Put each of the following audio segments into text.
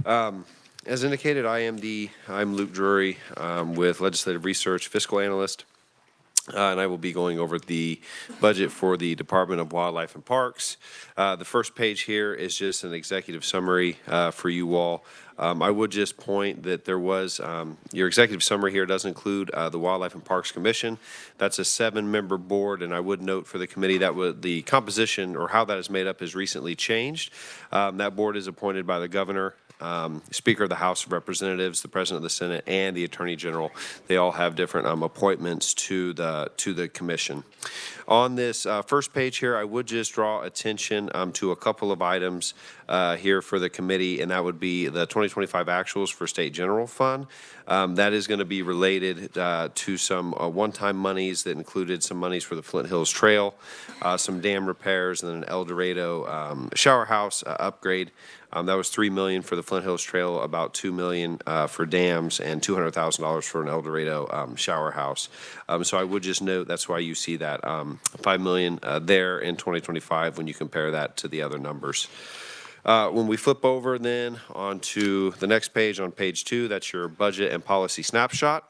As indicated, I'm Luke Drury with Legislative Research, Fiscal Analyst, and I will be going over the budget for the Department of Wildlife and Parks. The first page here is just an executive summary for you all. I would just point that there was, your executive summary here does include the Wildlife and Parks Commission. That's a 7-member board, and I would note for the committee that the composition or how that is made up has recently changed. That board is appointed by the governor, Speaker of the House of Representatives, the President of the Senate, and the Attorney General. They all have different appointments to the commission. On this first page here, I would just draw attention to a couple of items here for the committee, and that would be the 2025 actuals for State General Fund. That is going to be related to some one-time monies that included some monies for the Flint Hills Trail, some dam repairs, and then an El Dorado shower house upgrade. That was $3 million for the Flint Hills Trail, about $2 million for dams, and $200,000 for an El Dorado shower house. So I would just note that's why you see that $5 million there in 2025 when you compare that to the other numbers. When we flip over then onto the next page, on page 2, that's your budget and policy snapshot.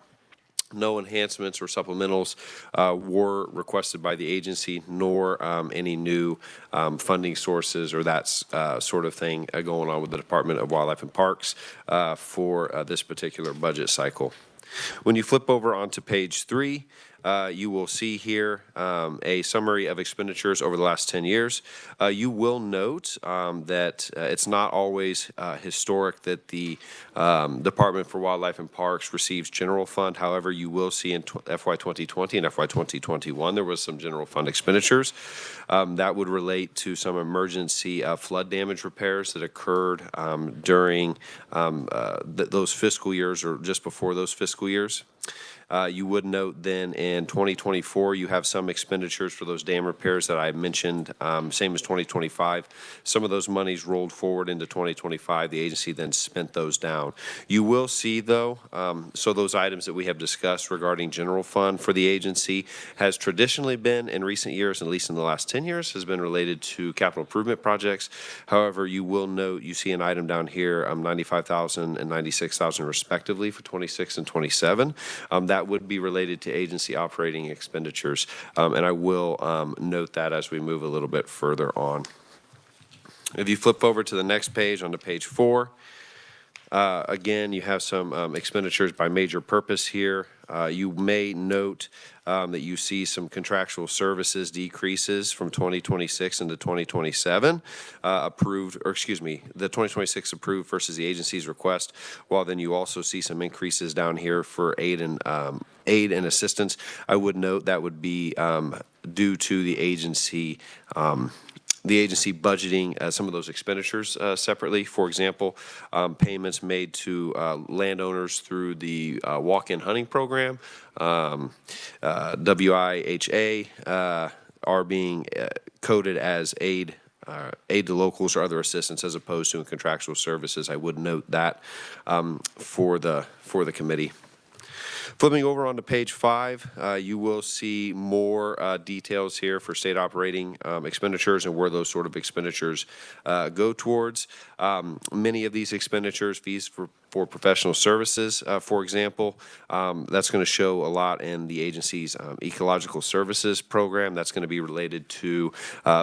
No enhancements or supplementals were requested by the agency, nor any new funding sources or that sort of thing going on with the Department of Wildlife and Parks for this particular budget cycle. When you flip over onto page 3, you will see here a summary of expenditures over the last 10 years. You will note that it's not always historic that the Department for Wildlife and Parks receives general fund. However, you will see in FY 2020 and FY 2021 there was some general fund expenditures. That would relate to some emergency flood damage repairs that occurred during those fiscal years or just before those fiscal years. You would note then in 2024, you have some expenditures for those dam repairs that I mentioned, same as 2025. Some of those monies rolled forward into 2025. The agency then spent those down. You will see, though, so those items that we have discussed regarding general fund for the agency has traditionally been in recent years, at least in the last 10 years, has been related to capital improvement projects. However, you will note, you see an item down here, $95,000 and $96,000 respectively for 26 and 27. That would be related to agency operating expenditures, and I will note that as we move a little bit further on. If you flip over to the next page, onto page 4, again, you have some expenditures by major purpose here. You may note that you see some contractual services decreases from 2026 into 2027 approved, or excuse me, the 2026 approved versus the agency's request, while then you also see some increases down here for aid and assistance. I would note that would be due to the agency budgeting some of those expenditures separately. For example, payments made to landowners through the walk-in hunting program, WIHA, are being coded as aid to locals or other assistance as opposed to in contractual services. I would note that for the committee. Flipping over onto page 5, you will see more details here for state operating expenditures and where those sort of expenditures go towards. Many of these expenditures, fees for professional services, for example, that's going to show a lot in the agency's ecological services program. That's going to be related to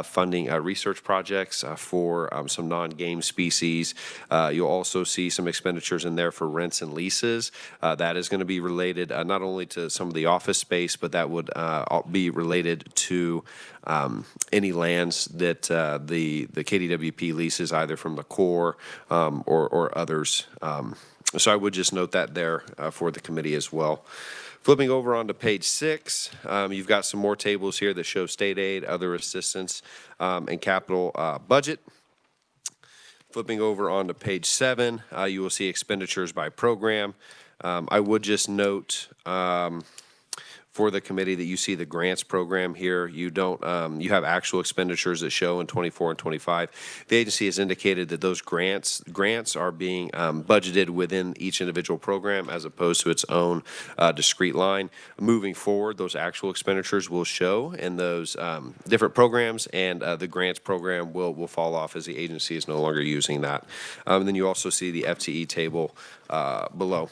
funding research projects for some non-game species. You'll also see some expenditures in there for rents and leases. That is going to be related not only to some of the office space, but that would be related to any lands that the KDWP leases either from the Corps or others. So I would just note that there for the committee as well. Flipping over onto page 6, you've got some more tables here that show state aid, other assistance, and capital budget. Flipping over onto page 7, you will see expenditures by program. I would just note for the committee that you see the grants program here. You don't, you have actual expenditures that show in 24 and 25. The agency has indicated that those grants are being budgeted within each individual program as opposed to its own discrete line. Moving forward, those actual expenditures will show in those different programs, and the grants program will fall off as the agency is no longer using that. And then you also see the FTE table below.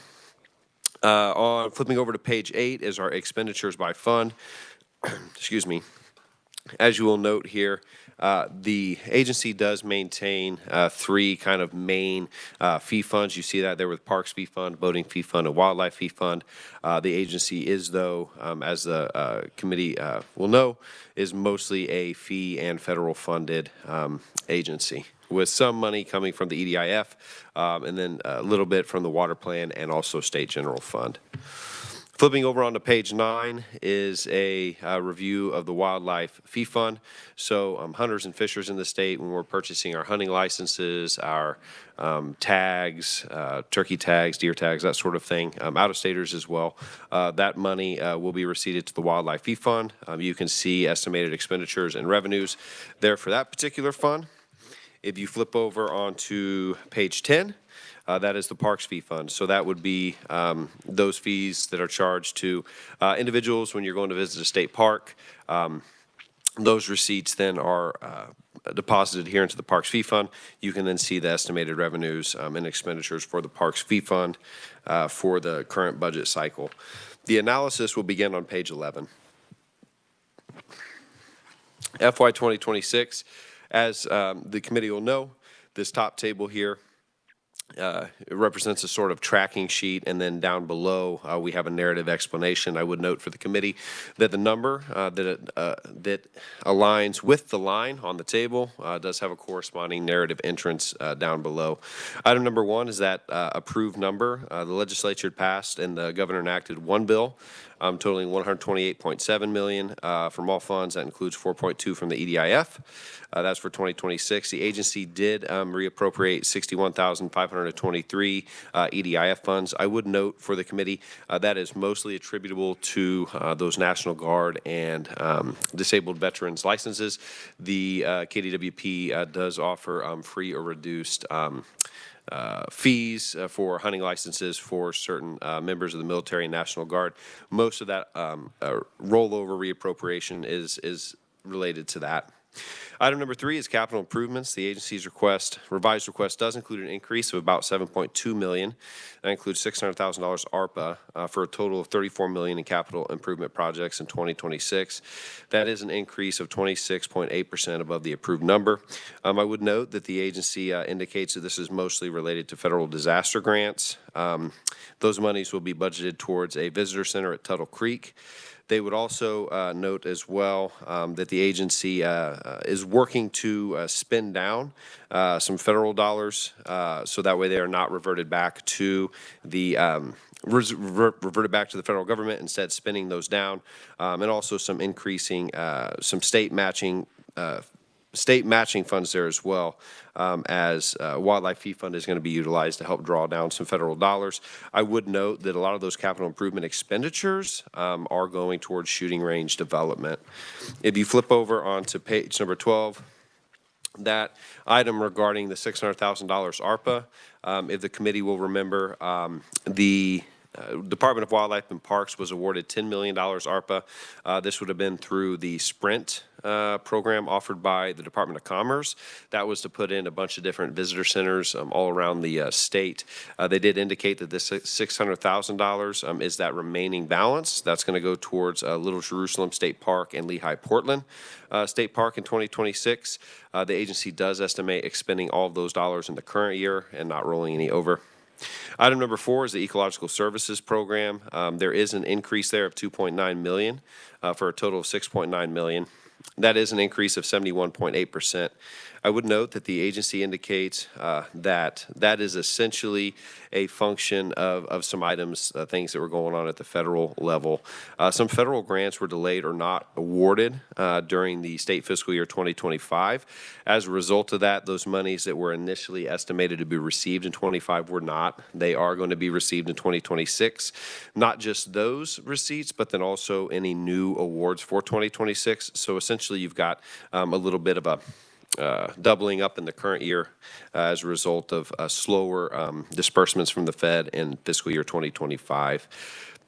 On flipping over to page 8 is our expenditures by fund. Excuse me. As you will note here, the agency does maintain 3 kind of main fee funds. You see that there with Parks Fee Fund, Boating Fee Fund, and Wildlife Fee Fund. The agency is, though, as the committee will know, is mostly a fee and federal funded agency, with some money coming from the EDIF and then a little bit from the water plan and also state general fund. Flipping over onto page 9 is a review of the Wildlife Fee Fund. So hunters and fishers in the state, when we're purchasing our hunting licenses, our tags, turkey tags, deer tags, that sort of thing, out-of-staters as well, that money will be receipted to the Wildlife Fee Fund. You can see estimated expenditures and revenues there for that particular fund. If you flip over onto page 10, that is the Parks Fee Fund. So that would be those fees that are charged to individuals when you're going to visit a state park. Those receipts then are deposited here into the Parks Fee Fund. You can then see the estimated revenues and expenditures for the Parks Fee Fund for the current budget cycle. The analysis will begin on page 11. FY 2026, as the committee will know, this top table here it represents a sort of tracking sheet, and then down below we have a narrative explanation. I would note for the committee that the number that aligns with the line on the table does have a corresponding narrative entrance down below. Item number 1 is that approved number. The legislature passed and the governor enacted one bill totaling $128.7 million from all funds. That includes $4.2 from the EDIF. That's for 2026. The agency did reappropriate $61,523 EDIF funds. I would note for the committee that is mostly attributable to those National Guard and disabled veterans licenses. The KDWP does offer free or reduced fees for hunting licenses for certain members of the military and National Guard. Most of that rollover reappropriation is related to that. Item number 3 is capital improvements. The agency's revised request does include an increase of about $7.2 million. That includes $600,000 ARPA for a total of $34 million in capital improvement projects in 2026. That is an increase of 26.8% above the approved number. I would note that the agency indicates that this is mostly related to federal disaster grants. Those monies will be budgeted towards a visitor center at Tuttle Creek. They would also note as well that the agency is working to spend down some federal dollars so that way they are not reverted back to the reverted back to the federal government, instead spending those down, and also some increasing some state matching funds there as well, as Wildlife Fee Fund is going to be utilized to help draw down some federal dollars. I would note that a lot of those capital improvement expenditures are going towards shooting range development. If you flip over onto page number 12, that item regarding the $600,000 ARPA, if the committee will remember, the Department of Wildlife and Parks was awarded $10 million ARPA. This would have been through the Sprint program offered by the Department of Commerce. That was to put in a bunch of different visitor centers all around the state. They did indicate that this $600,000 is that remaining balance. That's going to go towards Little Jerusalem State Park and Lehigh Portland State Park in 2026. The agency does estimate expending all of those dollars in the current year and not rolling any over. Item number 4 is the Ecological Services Program. There is an increase there of $2.9 million for a total of $6.9 million. That is an increase of 71.8%. I would note that the agency indicates that that is essentially a function of some items, things that were going on at the federal level. Some federal grants were delayed or not awarded during the state fiscal year 2025. As a result of that, those monies that were initially estimated to be received in 25 were not. They are going to be received in 2026. Not just those receipts, but then also any new awards for 2026. So essentially, you've got a little bit of a doubling up in the current year as a result of slower disbursements from the Fed in fiscal year 2025.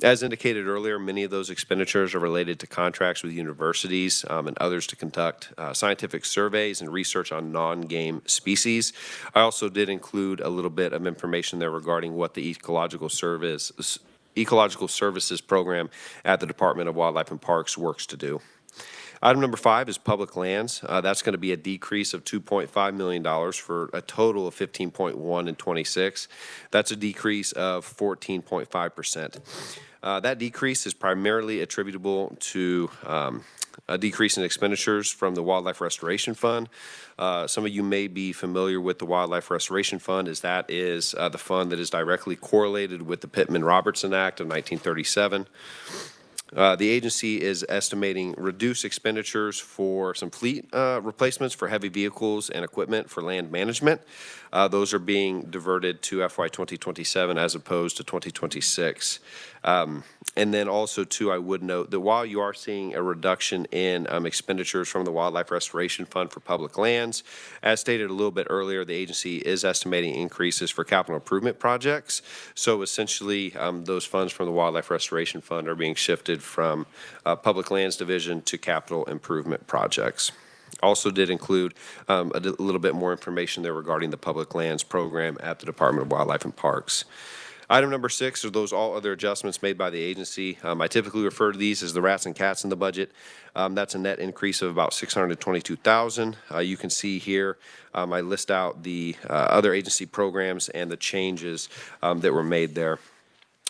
As indicated earlier, many of those expenditures are related to contracts with universities and others to conduct scientific surveys and research on non-game species. I also did include a little bit of information there regarding what the Ecological Services Program at the Department of Wildlife and Parks works to do. Item number 5 is public lands. That's going to be a decrease of $2.5 million for a total of $15.1 in 26. That's a decrease of 14.5%. That decrease is primarily attributable to a decrease in expenditures from the Wildlife Restoration Fund. Some of you may be familiar with the Wildlife Restoration Fund, as that is the fund that is directly correlated with the Pittman-Robertson Act of 1937. The agency is estimating reduced expenditures for some fleet replacements for heavy vehicles and equipment for land management. Those are being diverted to FY 2027 as opposed to 2026. And then also, too, I would note that while you are seeing a reduction in expenditures from the Wildlife Restoration Fund for public lands, as stated a little bit earlier, the agency is estimating increases for capital improvement projects. So essentially, those funds from the Wildlife Restoration Fund are being shifted from Public Lands Division to capital improvement projects. Also did include a little bit more information there regarding the public lands program at the Department of Wildlife and Parks. Item number 6 are those all other adjustments made by the agency. I typically refer to these as the rats and cats in the budget. That's a net increase of about $622,000. You can see here I list out the other agency programs and the changes that were made there.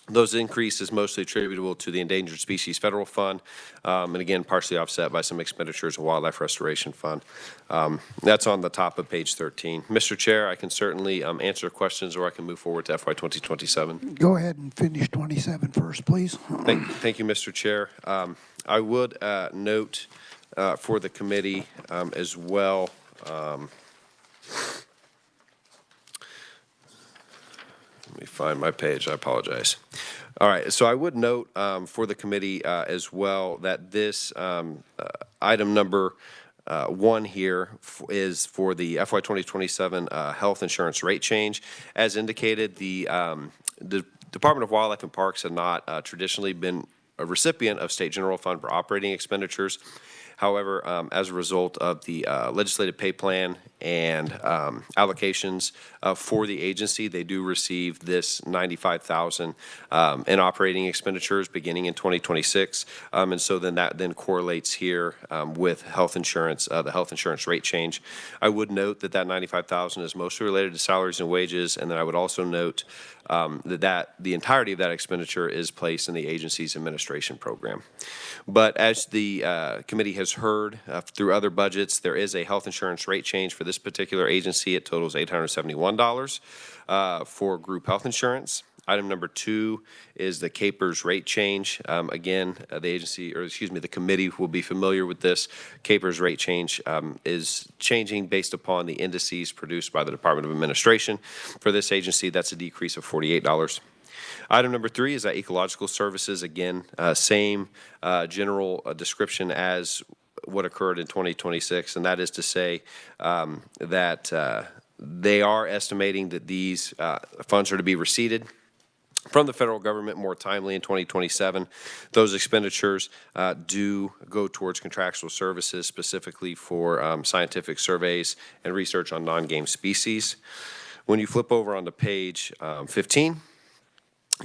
Those increases mostly attributable to the Endangered Species Federal Fund, and again, partially offset by some expenditures of Wildlife Restoration Fund. That's on the top of page 13. Mr. Chair, I can certainly answer questions, or I can move forward to FY 2027. Go ahead and finish 27 first, please. Thank you, Mr. Chair. I would note for the committee as well. Let me find my page. I apologize. All right. So I would note for the committee as well that this item number 1 here is for the FY 2027 health insurance rate change. As indicated, the Department of Wildlife and Parks have not traditionally been a recipient of State General Fund for operating expenditures. However, as a result of the legislative pay plan and allocations for the agency, they do receive this $95,000 in operating expenditures beginning in 2026, and so then that correlates here with health insurance, the health insurance rate change. I would note that $95,000 is mostly related to salaries and wages, and then I would also note that the entirety of that expenditure is placed in the agency's administration program. But as the committee has heard through other budgets, there is a health insurance rate change for this particular agency. It totals $871 for group health insurance. Item number 2 is the CAPERS rate change. Again, the committee will be familiar with this. CAPERS rate change is changing based upon the indices produced by the Department of Administration. For this agency, that's a decrease of $48. Item number 3 is that ecological services. Again, same general description as what occurred in 2026, and that is to say that they are estimating that these funds are to be receipted from the federal government more timely in 2027. Those expenditures do go towards contractual services, specifically for scientific surveys and research on non-game species. When you flip over onto page 15,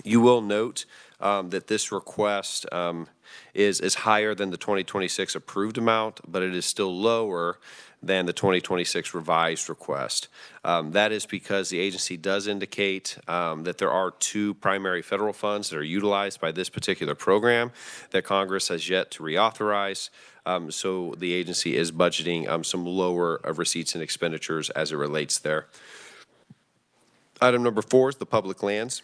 You will note that this request is higher than the 2026 approved amount, but it is still lower than the 2026 revised request. That is because the agency does indicate that there are two primary federal funds that are utilized by this particular program that Congress has yet to reauthorize. So the agency is budgeting some lower receipts and expenditures as it relates there. Item number 4 is the public lands.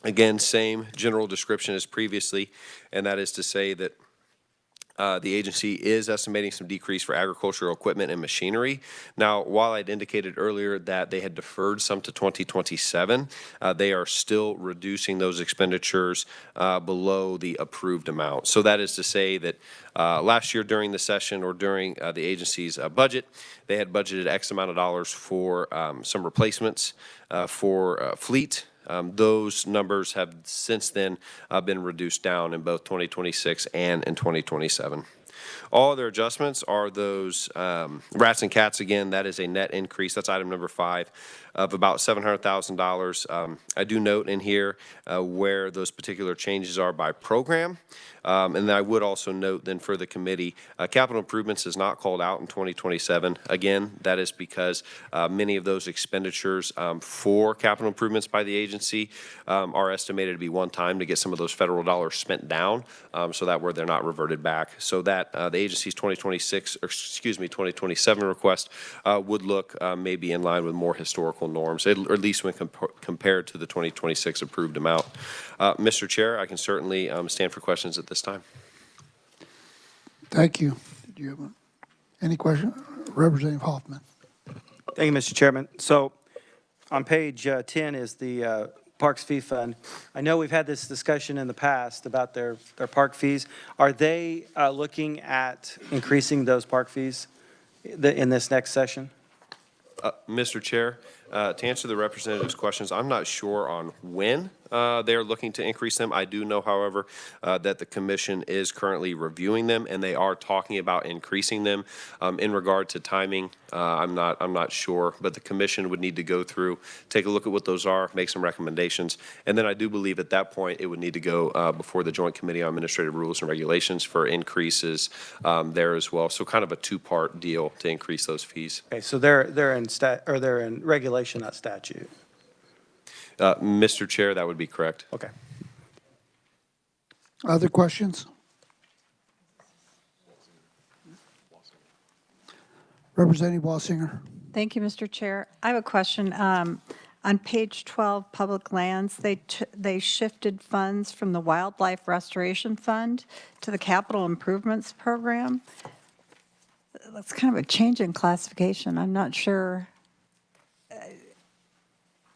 Again, same general description as previously, and that is to say that the agency is estimating some decrease for agricultural equipment and machinery. Now, while I'd indicated earlier that they had deferred some to 2027, they are still reducing those expenditures below the approved amount. So that is to say that last year during the session or during the agency's budget, they had budgeted X amount of dollars for some replacements for fleet. Those numbers have since then been reduced down in both 2026 and in 2027. All other adjustments are those rats and cats. Again, that is a net increase. That's item number 5 of about $700,000. I do note in here where those particular changes are by program. And I would also note then for the committee, capital improvements is not called out in 2027. Again, that is because many of those expenditures for capital improvements by the agency are estimated to be one time to get some of those federal dollars spent down so that where they're not reverted back. So that the agency's 2027 request would look maybe in line with more historical norms, or at least when compared to the 2026 approved amount. Mr. Chair, I can certainly stand for questions at this time. Thank you. Did you have any question? Representative Hoffman. Thank you, Mr. Chairman. So on page 10 is the Parks Fee Fund. I know we've had this discussion in the past about their park fees. Are they looking at increasing those park fees in this next session? Mr. Chair, to answer the representative's questions, I'm not sure on when they're looking to increase them. I do know, however, that the commission is currently reviewing them, and they are talking about increasing them. In regard to timing, I'm not sure, but the commission would need to go through, take a look at what those are, make some recommendations, and then I do believe at that point it would need to go before the Joint Committee on Administrative Rules and Regulations for increases there as well. So kind of a two-part deal to increase those fees. Okay, so they're in regulation, not statute. Mr. Chair, that would be correct. Okay. Other questions? Representative Wassinger. Thank you, Mr. Chair. I have a question. On page 12, Public Lands, they shifted funds from the Wildlife Restoration Fund to the Capital Improvements Program. That's kind of a change in classification. I'm not sure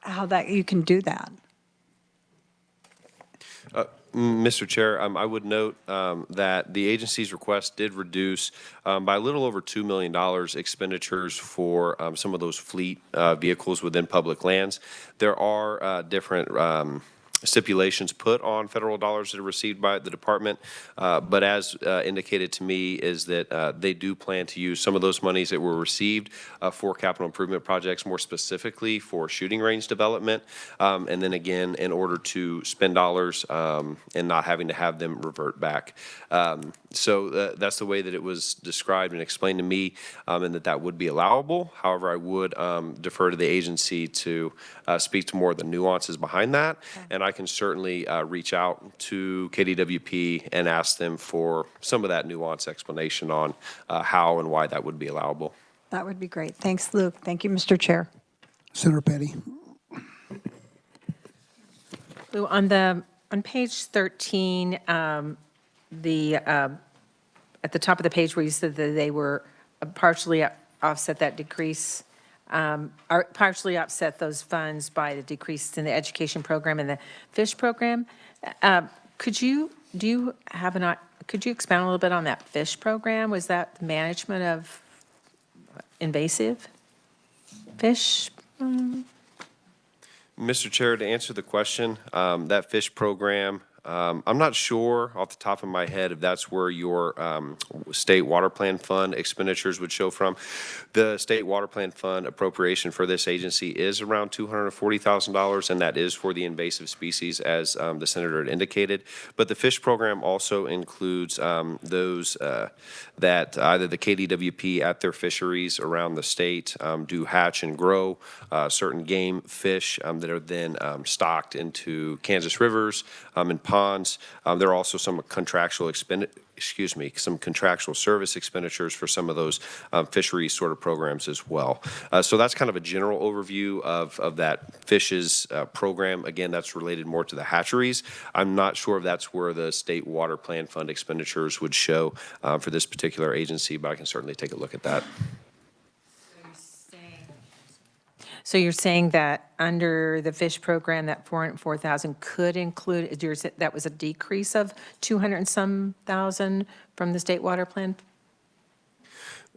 how that you can do that. Mr. Chair, I would note that the agency's request did reduce by a little over $2 million expenditures for some of those fleet vehicles within public lands. There are different stipulations put on federal dollars that are received by the department, but as indicated to me is that they do plan to use some of those monies that were received for capital improvement projects, more specifically for shooting range development, and then again in order to spend dollars and not having to have them revert back. So that's the way that it was described and explained to me, and that would be allowable. However, I would defer to the agency to speak to more of the nuances behind that, and I can certainly reach out to KDWP and ask them for some of that nuanced explanation on how and why that would be allowable. That would be great. Thanks, Luke. Thank you, Mr. Chair. Senator Petty. Lou, on page 13, at the top of the page where you said that they were partially offset that decrease, or partially offset those funds by the decrease in the education program and the fish program. Could you expound a little bit on that fish program? Was that the management of invasive fish? Mr. Chair, to answer the question, that fish program I'm not sure off the top of my head if that's where your state water plan fund expenditures would show from. The state water plan fund appropriation for this agency is around $240,000, and that is for the invasive species, as the senator had indicated. But the fish program also includes those that either the KDWP at their fisheries around the state do hatch and grow certain game fish that are then stocked into Kansas rivers and ponds. There are also some contractual some contractual service expenditures for some of those fisheries sort of programs as well. So that's kind of a general overview of that fishes program. Again, that's related more to the hatcheries. I'm not sure if that's where the state water plan fund expenditures would show for this particular agency, but I can certainly take a look at that. So you're saying that under the fish program, that 404,000 could include, that was a decrease of 200 and some thousand from the state water plan?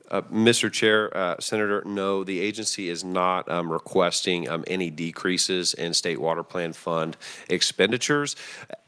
Mr. Chair, Senator, no, the agency is not requesting any decreases in state water plan fund expenditures.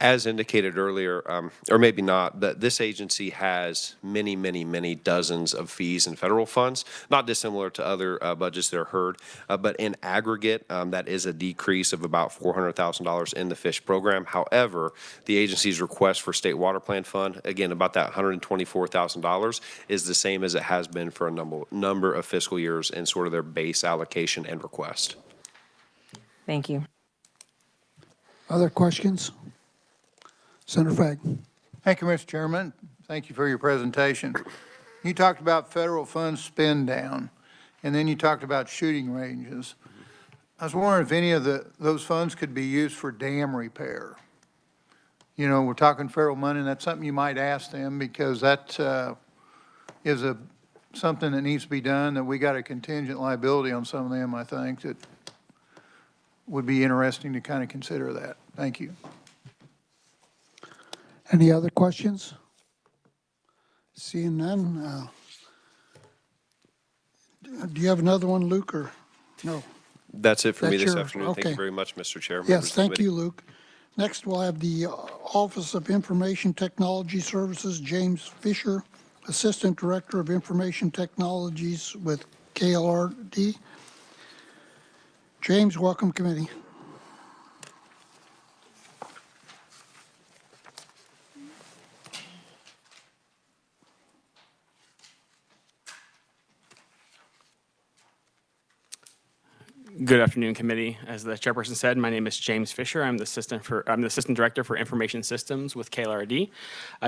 As indicated earlier, or maybe not, but this agency has many, many, many dozens of fees and federal funds, not dissimilar to other budgets that are heard, but in aggregate, that is a decrease of about $400,000 in the fish program. However, the agency's request for state water plan fund, again, about that $124,000, is the same as it has been for a number of fiscal years in sort of their base allocation and request. Thank you. Other questions? Senator Fagg. Thank you, Mr. Chairman. Thank you for your presentation. You talked about federal funds spend down, and then you talked about shooting ranges. I was wondering if any of those funds could be used for dam repair. You know, we're talking federal money, and that's something you might ask them, because that is something that needs to be done, that we got a contingent liability on some of them, I think, that would be interesting to kind of consider that. Thank you. Any other questions? Seeing none. Do you have another one, Luke, or no? That's it for me That's this yours. afternoon. Thank Okay. you very much, Mr. Chair. Yes, members of the thank committee. you, Luke. Next, we'll have the Office of Information Technology Services, James Fisher, Assistant Director of Information Technologies with KLRD. James, welcome committee. Good afternoon, committee. As the chairperson said, my name is James Fisher. I'm the assistant director for information systems with KLRD.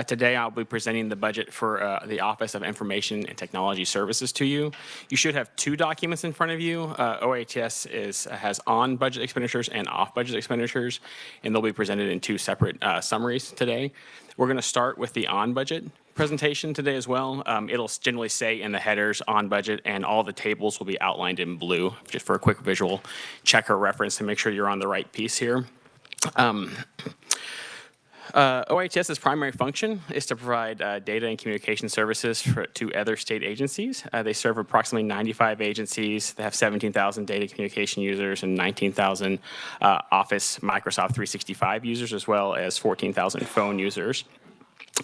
Today, I'll be presenting the budget for the Office of Information and Technology Services to you. You should have two documents in front of you. OITS has on-budget expenditures and off-budget expenditures, and they'll be presented in two separate summaries today. We're going to start with the on-budget presentation today as well. It'll generally say in the headers on budget, and all the tables will be outlined in blue, just for a quick visual check or reference to make sure you're on the right piece here. OITS's primary function is to provide data and communication services to other state agencies. They serve approximately 95 agencies. They have 17,000 data communication users and 19,000 Office Microsoft 365 users, as well as 14,000 phone users.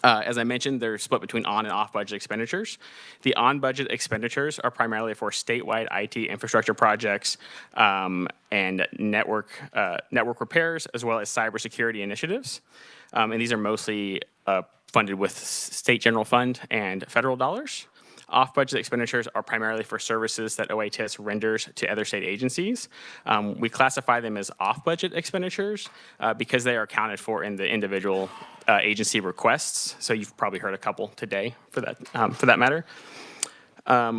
As I mentioned, they're split between on and off budget expenditures. The on budget expenditures are primarily for statewide IT infrastructure projects and network repairs, as well as cybersecurity initiatives. And these are mostly funded with state general fund and federal dollars. Off-budget expenditures are primarily for services that OITS renders to other state agencies. We classify them as off-budget expenditures because they are accounted for in the individual agency requests. So you've probably heard a couple today for that matter.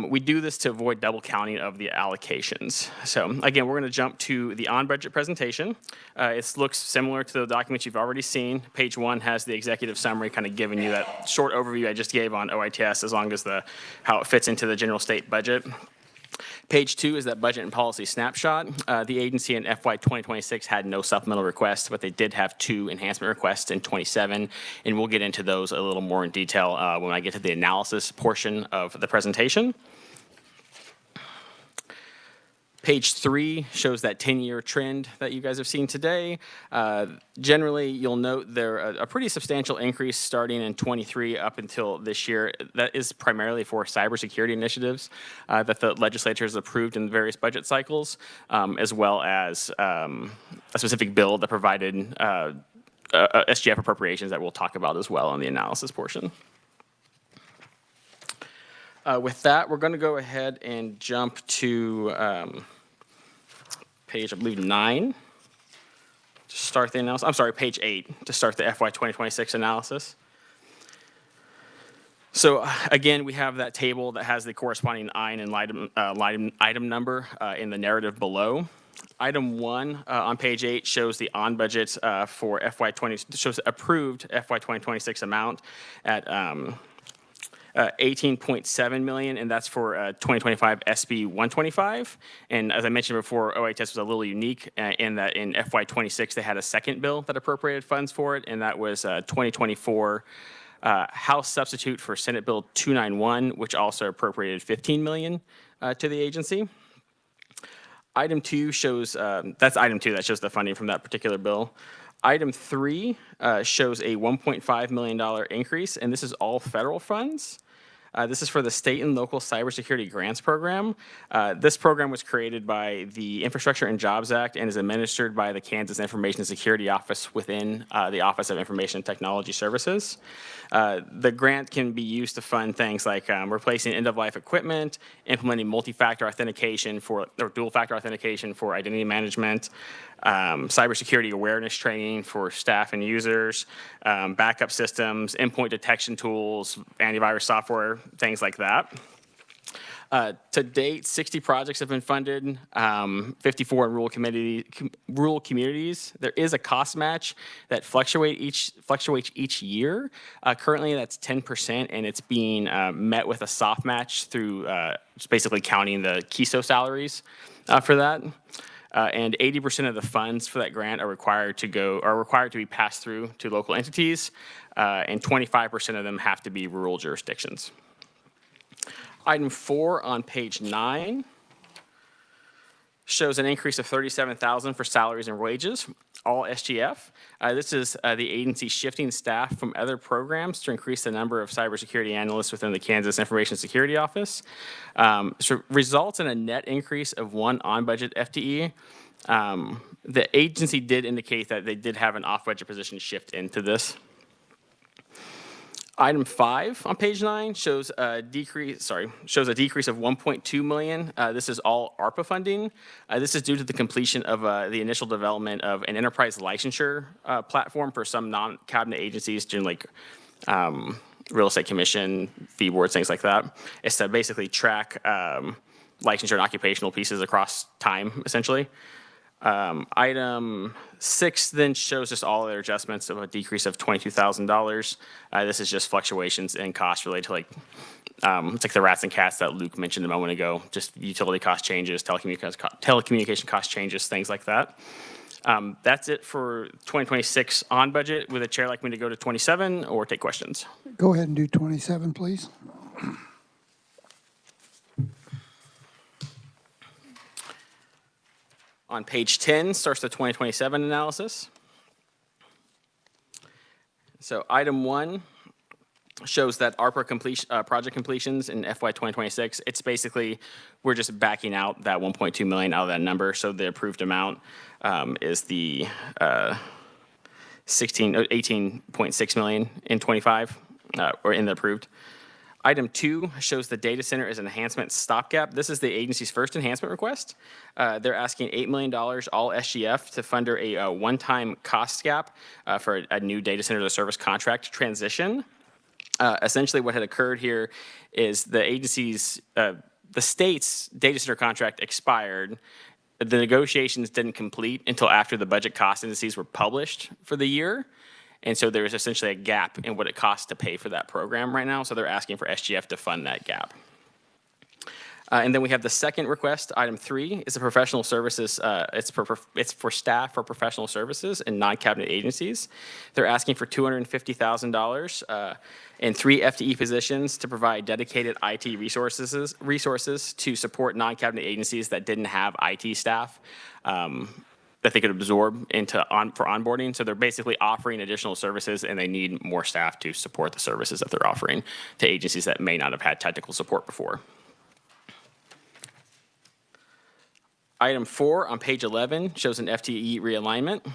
We do this to avoid double counting of the allocations. So again, we're going to jump to the on-budget presentation. It looks similar to the documents you've already seen. Page 1 has the executive summary, kind of giving you that short overview I just gave on OITS, as long as how it fits into the general state budget. Page 2 is that budget and policy snapshot. The agency in FY 2026 had no supplemental requests, but they did have 2 enhancement requests in 27, and we'll get into those a little more in detail when I get to the analysis portion of the presentation. Page 3 shows that 10-year trend that you guys have seen today. Generally, you'll note there a pretty substantial increase starting in 23 up until this year. That is primarily for cybersecurity initiatives that the legislature has approved in various budget cycles, as well as a specific bill that provided SGF appropriations that we'll talk about as well in the analysis portion. With that, we're going to go ahead and jump to page, I believe, 9 to start the analysis. I'm sorry, page 8 to start the FY 2026 analysis. So again, we have that table that has the corresponding item number in the narrative below. Item 1 on page 8 shows the on budget for shows approved FY 2026 amount at 18.7 million, and that's for 2025 SB 125. And as I mentioned before, OHS was a little unique in that in FY 26 they had a second bill that appropriated funds for it, and that was 2024 House substitute for Senate Bill 291, which also appropriated 15 million to the agency. Item 2 shows, that's item 2 that shows the funding from that particular bill. Item 3 shows a $1.5 million increase, and this is all federal funds. This is for the state and local cybersecurity grants program. This program was created by the Infrastructure and Jobs Act and is administered by the Kansas Information Security Office within the Office of Information and Technology Services. The grant can be used to fund things like replacing end-of-life equipment, implementing multi-factor authentication or dual-factor authentication for identity management, cybersecurity awareness training for staff and users, backup systems, endpoint detection tools, antivirus software, things like that. To date, 60 projects have been funded, 54 in rural communities. There is a cost match that fluctuates each year. Currently, that's 10%, and it's being met with a soft match through just basically counting the KESO salaries for that. And 80% of the funds for that grant are required to be passed through to local entities, and 25% of them have to be rural jurisdictions. Item 4 on page 9 shows an increase of $37,000 for salaries and wages, all SGF. This is the agency shifting staff from other programs to increase the number of cybersecurity analysts within the Kansas Information Security Office. So results in a net increase of 1 on-budget FTE. The agency did indicate that they did have an off-budget position shift into this. Item 5 on page 9 shows a decrease of 1.2 million. This is all ARPA funding. This is due to the completion of the initial development of an enterprise licensure platform for some non-cabinet agencies, doing like real estate commission, fee boards, things like that. It's to basically track licensure and occupational pieces across time, essentially. Item 6 then shows just all their adjustments of a decrease of $22,000. This is just fluctuations in costs related to it's like the rats and cats that Luke mentioned a moment ago, just utility cost changes, telecommunication cost changes, things like that. That's it for 2026 on budget. Would the chair like me to go to 27 or take questions? Go ahead and do 27, please. On page 10 starts the 2027 analysis. So item 1 shows that ARPA project completions in FY 2026. It's basically, we're just backing out that 1.2 million out of that number. So the approved amount is the 18.6 million in 25, or in the approved. Item 2 shows the data center as an enhancement stopgap. This is the agency's first enhancement request. They're asking $8 million, all SGF, to fund a one-time cost gap for a new data center as a service contract transition. Essentially what had occurred here is the state's data center contract expired. The negotiations didn't complete until after the budget cost indices were published for the year. And so there is essentially a gap in what it costs to pay for that program right now. So they're asking for SGF to fund that gap. And then we have the second request, item 3, is a professional services. It's for staff for professional services and non-cabinet agencies. They're asking for $250,000 in 3 FTE positions to provide dedicated IT resources to support non-cabinet agencies that didn't have IT staff that they could absorb for onboarding. So they're basically offering additional services, and they need more staff to support the services that they're offering to agencies that may not have had technical support before. Item 4 on page 11 shows an FTE realignment.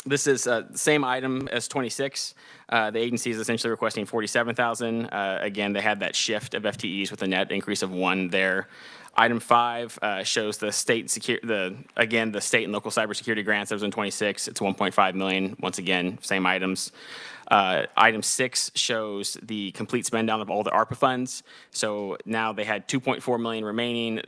This is the same item as 26. The agency is essentially requesting $47,000. Again, they had that shift of FTEs with a net increase of 1 there. Item 5 shows the state the state and local cybersecurity grants that was in 26. It's $1.5 million. Once again, same items. Item 6 shows the complete spend down of all the ARPA funds. So now they had $2.4 million remaining.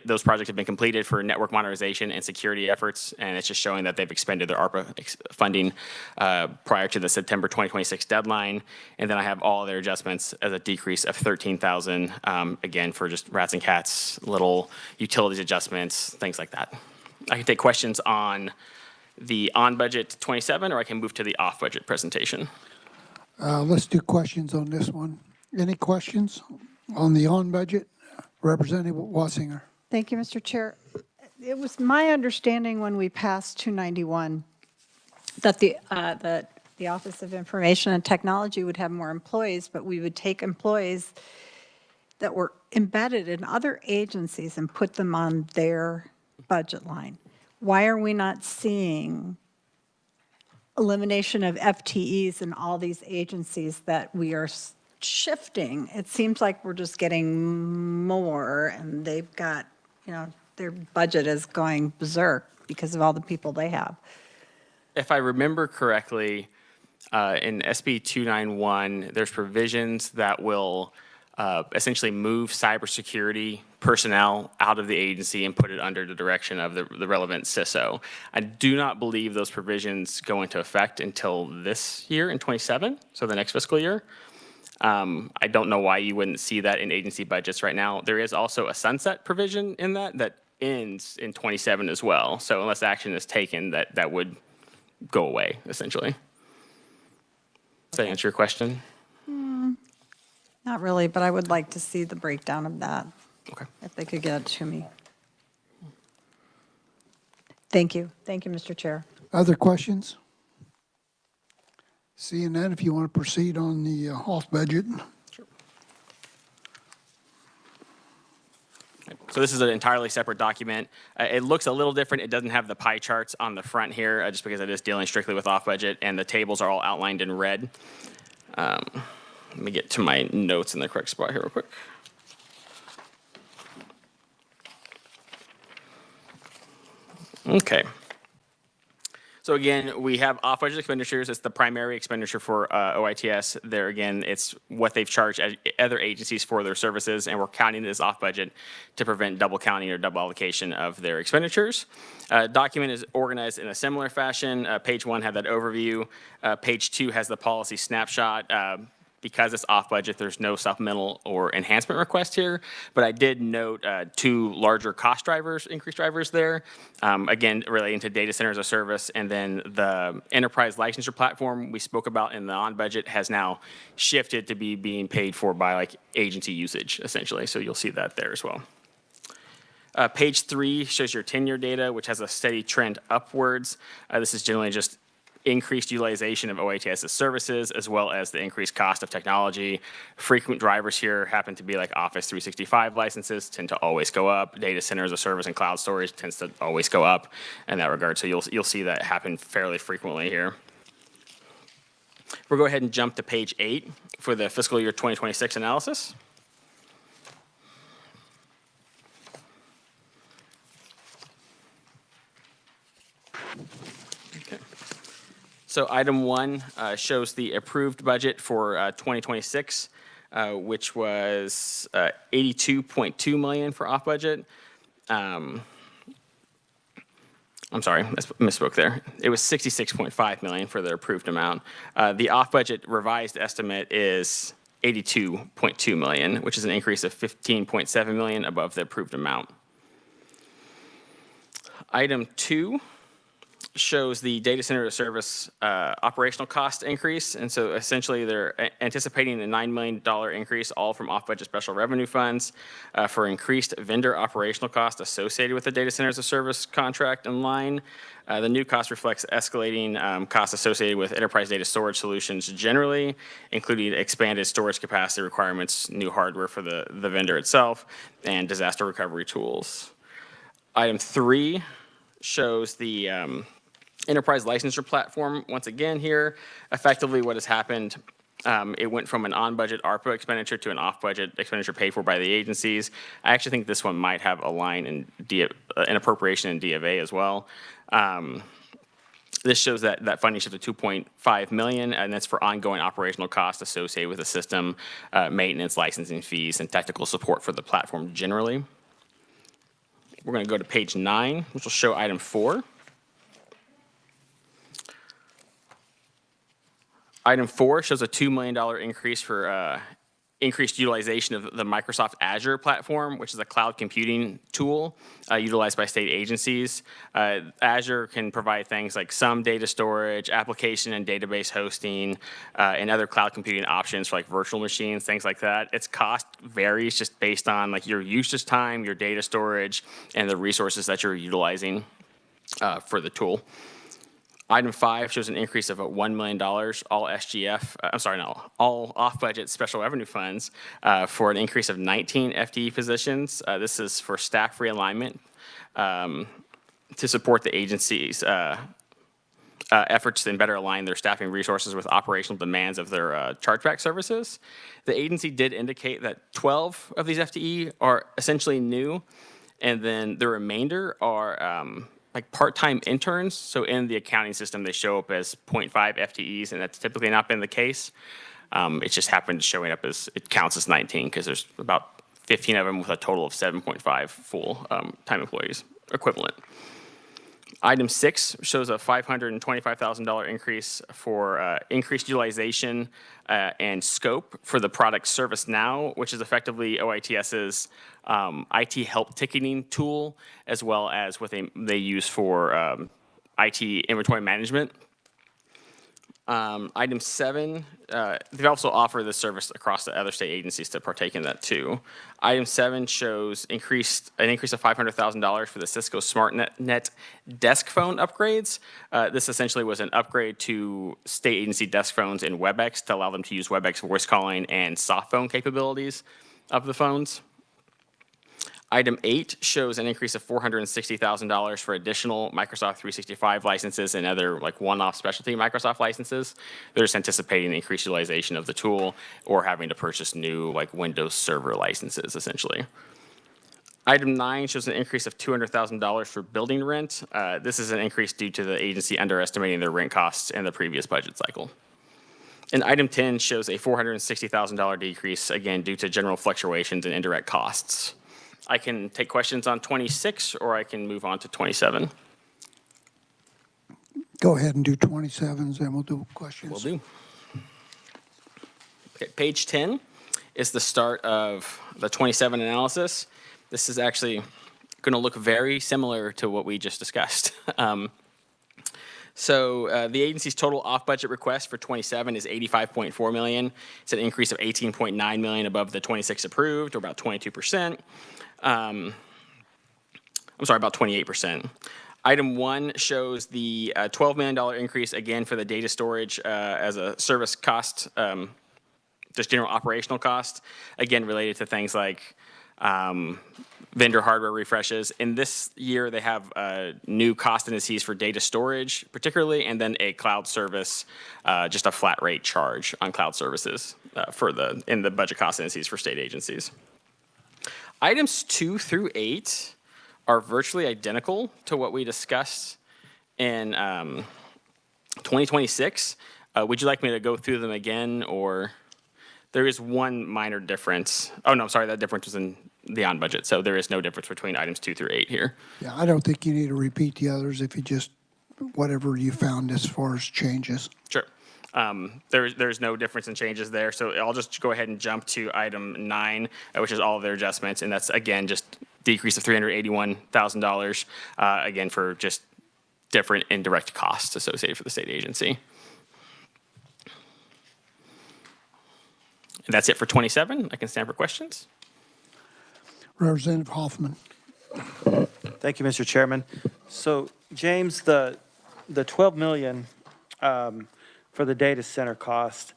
Those projects have been completed for network modernization and security efforts, and it's just showing that they've expended their ARPA funding prior to the September 2026 deadline. And then I have all their adjustments as a decrease of $13,000, again, for just rats and cats, little utilities adjustments, things like that. I can take questions on the on-budget 27, or I can move to the off-budget presentation. Let's do questions on this one. Any questions on the on-budget? Representative Wassinger. Thank you, Mr. Chair. It was my understanding when we passed 291 that the Office of Information and Technology would have more employees, but we would take employees that were embedded in other agencies and put them on their budget line. Why are we not seeing elimination of FTEs in all these agencies that we are shifting? It seems like we're just getting more, and they've got, their budget is going berserk because of all the people they have. If I remember correctly, in SB 291, there's provisions that will essentially move cybersecurity personnel out of the agency and put it under the direction of the relevant CISO. I do not believe those provisions go into effect until this year in 27, so the next fiscal year. I don't know why you wouldn't see that in agency budgets right now. There is also a sunset provision in that ends in 27 as well. So unless action is taken, that would go away, essentially. Does that answer your question? Not really, but I would like to see the breakdown of that. Okay. If they could get it to me. Thank you. Thank you, Mr. Chair. Other questions? Seeing that, if you want to proceed on the off-budget. Sure. So this is an entirely separate document. It looks a little different. It doesn't have the pie charts on the front here, just because it is dealing strictly with off-budget, and the tables are all outlined in red. Let me get to my notes in the correct spot here real quick. Okay. So again, we have off-budget expenditures. It's the primary expenditure for OITS. There again, it's what they've charged other agencies for their services, and we're counting this off-budget to prevent double counting or double allocation of their expenditures. Document is organized in a similar fashion. Page 1 had that overview. Page 2 has the policy snapshot. Because it's off budget, there's no supplemental or enhancement request here, but I did note 2 larger cost drivers, increased drivers there, again, relating to data center as a service, and then the enterprise licensure platform we spoke about in the on-budget has now shifted to being paid for by like agency usage, essentially, so you'll see that there as well. Page 3 shows your tenure data, which has a steady trend upwards. This is generally just increased utilization of OITS's services, as well as the increased cost of technology. Frequent drivers here happen to be like Office 365 licenses tend to always go up. Data center as a service and cloud storage tends to always go up in that regard. So you'll see that happen fairly frequently here. We'll go ahead and jump to page 8 for the fiscal year 2026 analysis. So item 1 shows the approved budget for 2026, which was $82.2 million for off budget. I'm sorry, I misspoke there. It was $66.5 million for the approved amount. The off budget revised estimate is $82.2 million, which is an increase of $15.7 million above the approved amount. Item 2 shows the data center to service operational cost increase. And so essentially they're anticipating a $9 million increase, all from off-budget special revenue funds for increased vendor operational cost associated with the data centers of service contract and line. The new cost reflects escalating costs associated with enterprise data storage solutions generally, including expanded storage capacity requirements, new hardware for the vendor itself, and disaster recovery tools. Item 3 shows the enterprise licensure platform. Once again here, effectively what has happened, it went from an on-budget ARPA expenditure to an off-budget expenditure paid for by the agencies. I actually think this one might have a line in an appropriation in D of A as well. This shows that funding shift to $2.5 million, and that's for ongoing operational costs associated with the system, maintenance, licensing fees, and technical support for the platform generally. We're going to go to page 9, which will show item 4. Item 4 shows a $2 million increase for increased utilization of the Microsoft Azure platform, which is a cloud computing tool utilized by state agencies. Azure can provide things like some data storage, application and database hosting, and other cloud computing options for like virtual machines, things like that. Its cost varies just based on like your usage time, your data storage, and the resources that you're utilizing for the tool. Item 5 shows an increase of $1 million, all off-budget special revenue funds for an increase of 19 FTE positions. This is for staff realignment to support the agency's efforts to better align their staffing resources with operational demands of their chargeback services. The agency did indicate that 12 of these FTE are essentially new, and then the remainder are like part-time interns. So in the accounting system, they show up as 0.5 FTEs, and that's typically not been the case. It just happened showing up as, it counts as 19 because there's about 15 of them with a total of 7.5 full-time employees equivalent. Item 6 shows a $525,000 increase for increased utilization and scope for the product ServiceNow, which is effectively OITS's IT help ticketing tool, as well as what they use for IT inventory management. Item 7, they also offer this service across the other state agencies to partake in that too. Item 7 shows an increase of $500,000 for the Cisco SmartNet desk phone upgrades. This essentially was an upgrade to state agency desk phones in WebEx to allow them to use WebEx voice calling and soft phone capabilities of the phones. Item 8 shows an increase of $460,000 for additional Microsoft 365 licenses and other like one-off specialty Microsoft licenses. They're just anticipating increased utilization of the tool or having to purchase new like Windows Server licenses essentially. Item 9 shows an increase of $200,000 for building rent. This is an increase due to the agency underestimating their rent costs in the previous budget cycle. And item 10 shows a $460,000 decrease, again, due to general fluctuations in indirect costs. I can take questions on 26, or I can move on to 27. Go ahead and do 27s, and we'll do questions. Will do. Okay, page 10 is the start of the 27 analysis. This is actually going to look very similar to what we just discussed. So the agency's total off-budget request for 27 is $85.4 million. It's an increase of $18.9 million above the 26 approved, or about 22%. I'm sorry, about 28%. Item 1 shows the $12 million increase, again, for the data storage as a service cost, just general operational cost, again, related to things like vendor hardware refreshes. In this year, they have new cost indices for data storage, particularly, and then a cloud service, just a flat rate charge on cloud services in the budget cost indices for state agencies. Items 2 through 8 are virtually identical to what we discussed in 2026. Would you like me to go through them again, or there is one minor difference? Oh, no, sorry, that difference was in the on-budget, so there is no difference between items 2 through 8 here. Yeah, I don't think you need to repeat the others if you just, whatever you found as far as changes. Sure. There's no difference in changes there. So I'll just go ahead and jump to item 9, which is all of their adjustments. And that's, again, just decrease of $381,000, again, for just different indirect costs associated for the state agency. And that's it for 27. I can stand for questions. Representative Hoffman. Thank you, Mr. Chairman. So, James, the 12 million for the data center cost,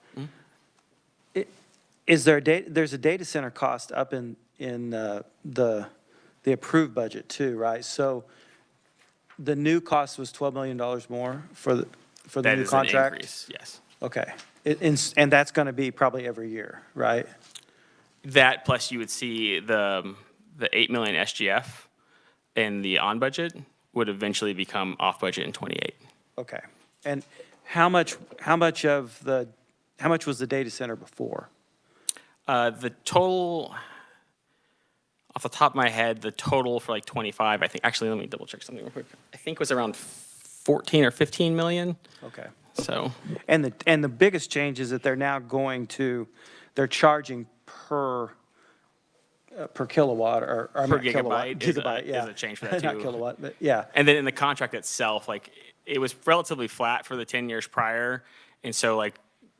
is there there's a data center cost up in the approved budget too, right? So the new cost was $12 million more for the That new is an contract? increase, yes. Okay. And that's going to be probably every year, right? That plus you would see the 8 million SGF in the on budget would eventually become off budget in 28. Okay. And how much was the data center before? The total, off the top of my head, the total for like 25, I think, actually, let me double check something real quick. I think was around 14 or 15 million. Okay. So, And the biggest change is that they're now they're charging per kilowatt or I Per mean, kilowatt, gigabyte is a- gigabyte, yeah. is a change for that Not too. kilowatt, but yeah. and then in the contract itself, like it was relatively flat for the 10 years prior. And so like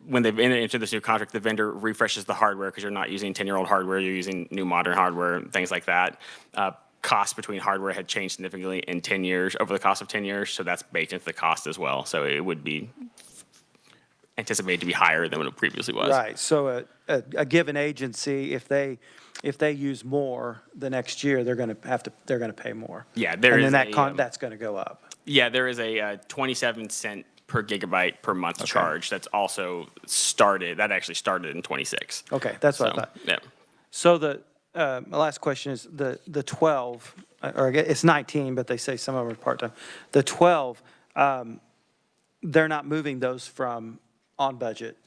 when they've entered into this new contract, the vendor refreshes the hardware because you're not using 10-year-old hardware, you're using new modern hardware, things like that. Cost between hardware had changed significantly in 10 years, over the cost of 10 years. So that's baked into the cost as well. So it would be anticipated to be higher than what it previously was. Right. So a given agency, if they use more the next year, they're going to pay more. Yeah, there and is then that's going to go up. Yeah, there is a 27 cent per gigibyte per month charge that's also started, that actually started in 26. Okay, that's what I So, thought. yeah. So my last question is the 12, or I guess it's 19, but they say some of them are part-time. The 12, they're not moving those from on budget.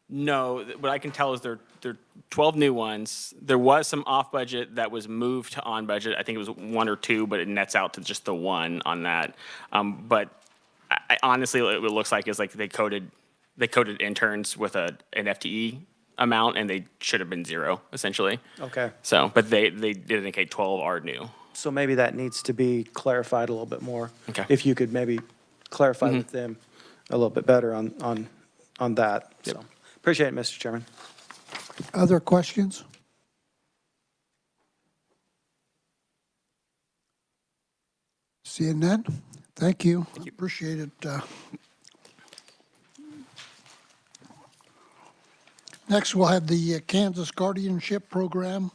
No, what I can tell is there are 12 new ones. There was some off budget that was moved to on budget. I think it was 1 or 2, but it nets out to just the 1 on that. But I honestly, what it looks like is like they coded interns with an FTE amount, and they should have been 0 essentially. Okay. So, but they did indicate 12 are new. So maybe that needs to be clarified a little bit more. Okay. If you could maybe clarify with them a little bit better on that. Yep. So appreciate it, Mr. Chairman. Other questions? Seeing none? Thank you. Appreciate it. Next, we'll have the Kansas Guardianship Program.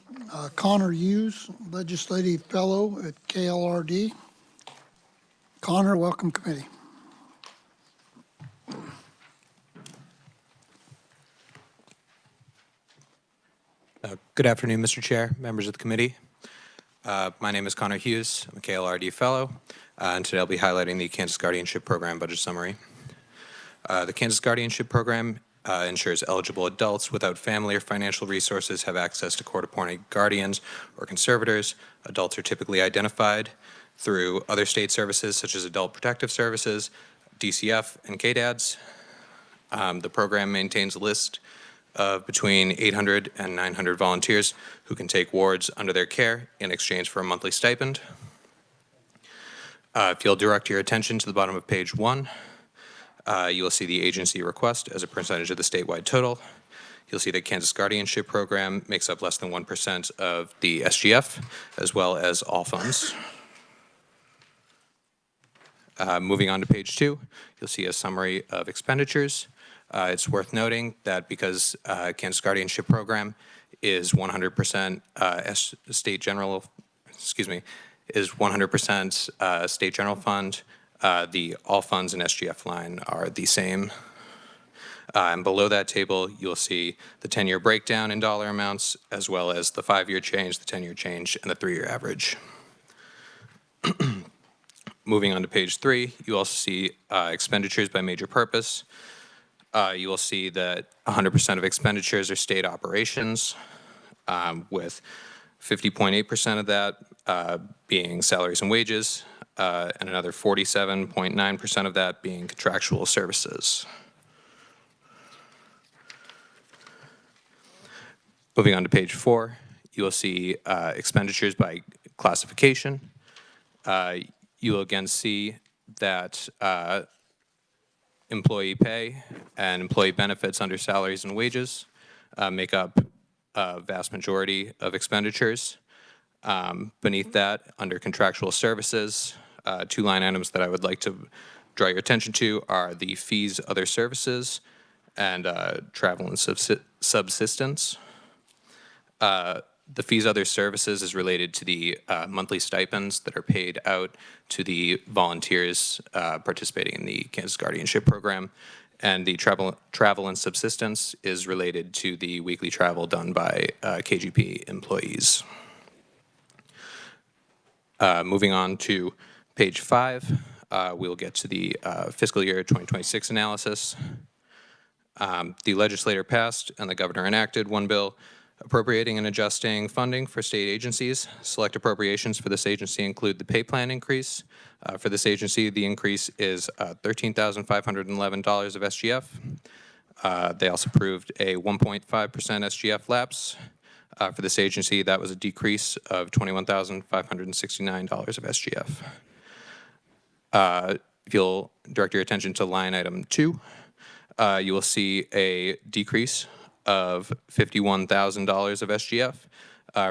Connor Hughes, Legislative Fellow at KLRD. Connor, welcome committee. Good afternoon, Mr. Chair, members of the committee. My name is Connor Hughes. I'm a KLRD Fellow, and today I'll be highlighting the Kansas Guardianship Program budget summary. The Kansas Guardianship Program ensures eligible adults without family or financial resources have access to court-appointed guardians or conservators. Adults are typically identified through other state services such as Adult Protective Services, DCF, and KDADS. The program maintains a list of between 800 and 900 volunteers who can take wards under their care in exchange for a monthly stipend. If you'll direct your attention to the bottom of page 1, you will see the agency request as a percentage of the statewide total. You'll see that Kansas Guardianship Program makes up less than 1% of the SGF, as well as all funds. Moving on to page 2, you'll see a summary of expenditures. It's worth noting that because Kansas Guardianship Program is 100% state general fund, the all funds and SGF line are the same. And below that table, you'll see the 10-year breakdown in dollar amounts, as well as the 5-year change, the 10-year change, and the 3-year average. Moving on to page 3, you also see expenditures by major purpose. You will see that 100% of expenditures are state operations, with 50.8% of that being salaries and wages, and another 47.9% of that being contractual services. Moving on to page 4, you will see expenditures by classification. You will again see that employee pay and employee benefits under salaries and wages make up a vast majority of expenditures. Beneath that, under contractual services, 2 line items that I would like to draw your attention to are the fees, other services, and travel and subsistence. The fees, other services is related to the monthly stipends that are paid out to the volunteers participating in the Kansas Guardianship Program. And the travel and subsistence is related to the weekly travel done by KGP employees. Moving on to page 5, we'll get to the fiscal year 2026 analysis. The legislature passed and the governor enacted one bill appropriating and adjusting funding for state agencies. Select appropriations for this agency include the pay plan increase. For this agency, the increase is $13,511 of SGF. They also approved a 1.5% SGF lapse. For this agency, that was a decrease of $21,569 of SGF. If you'll direct your attention to line item 2, you will see a decrease of $51,000 of SGF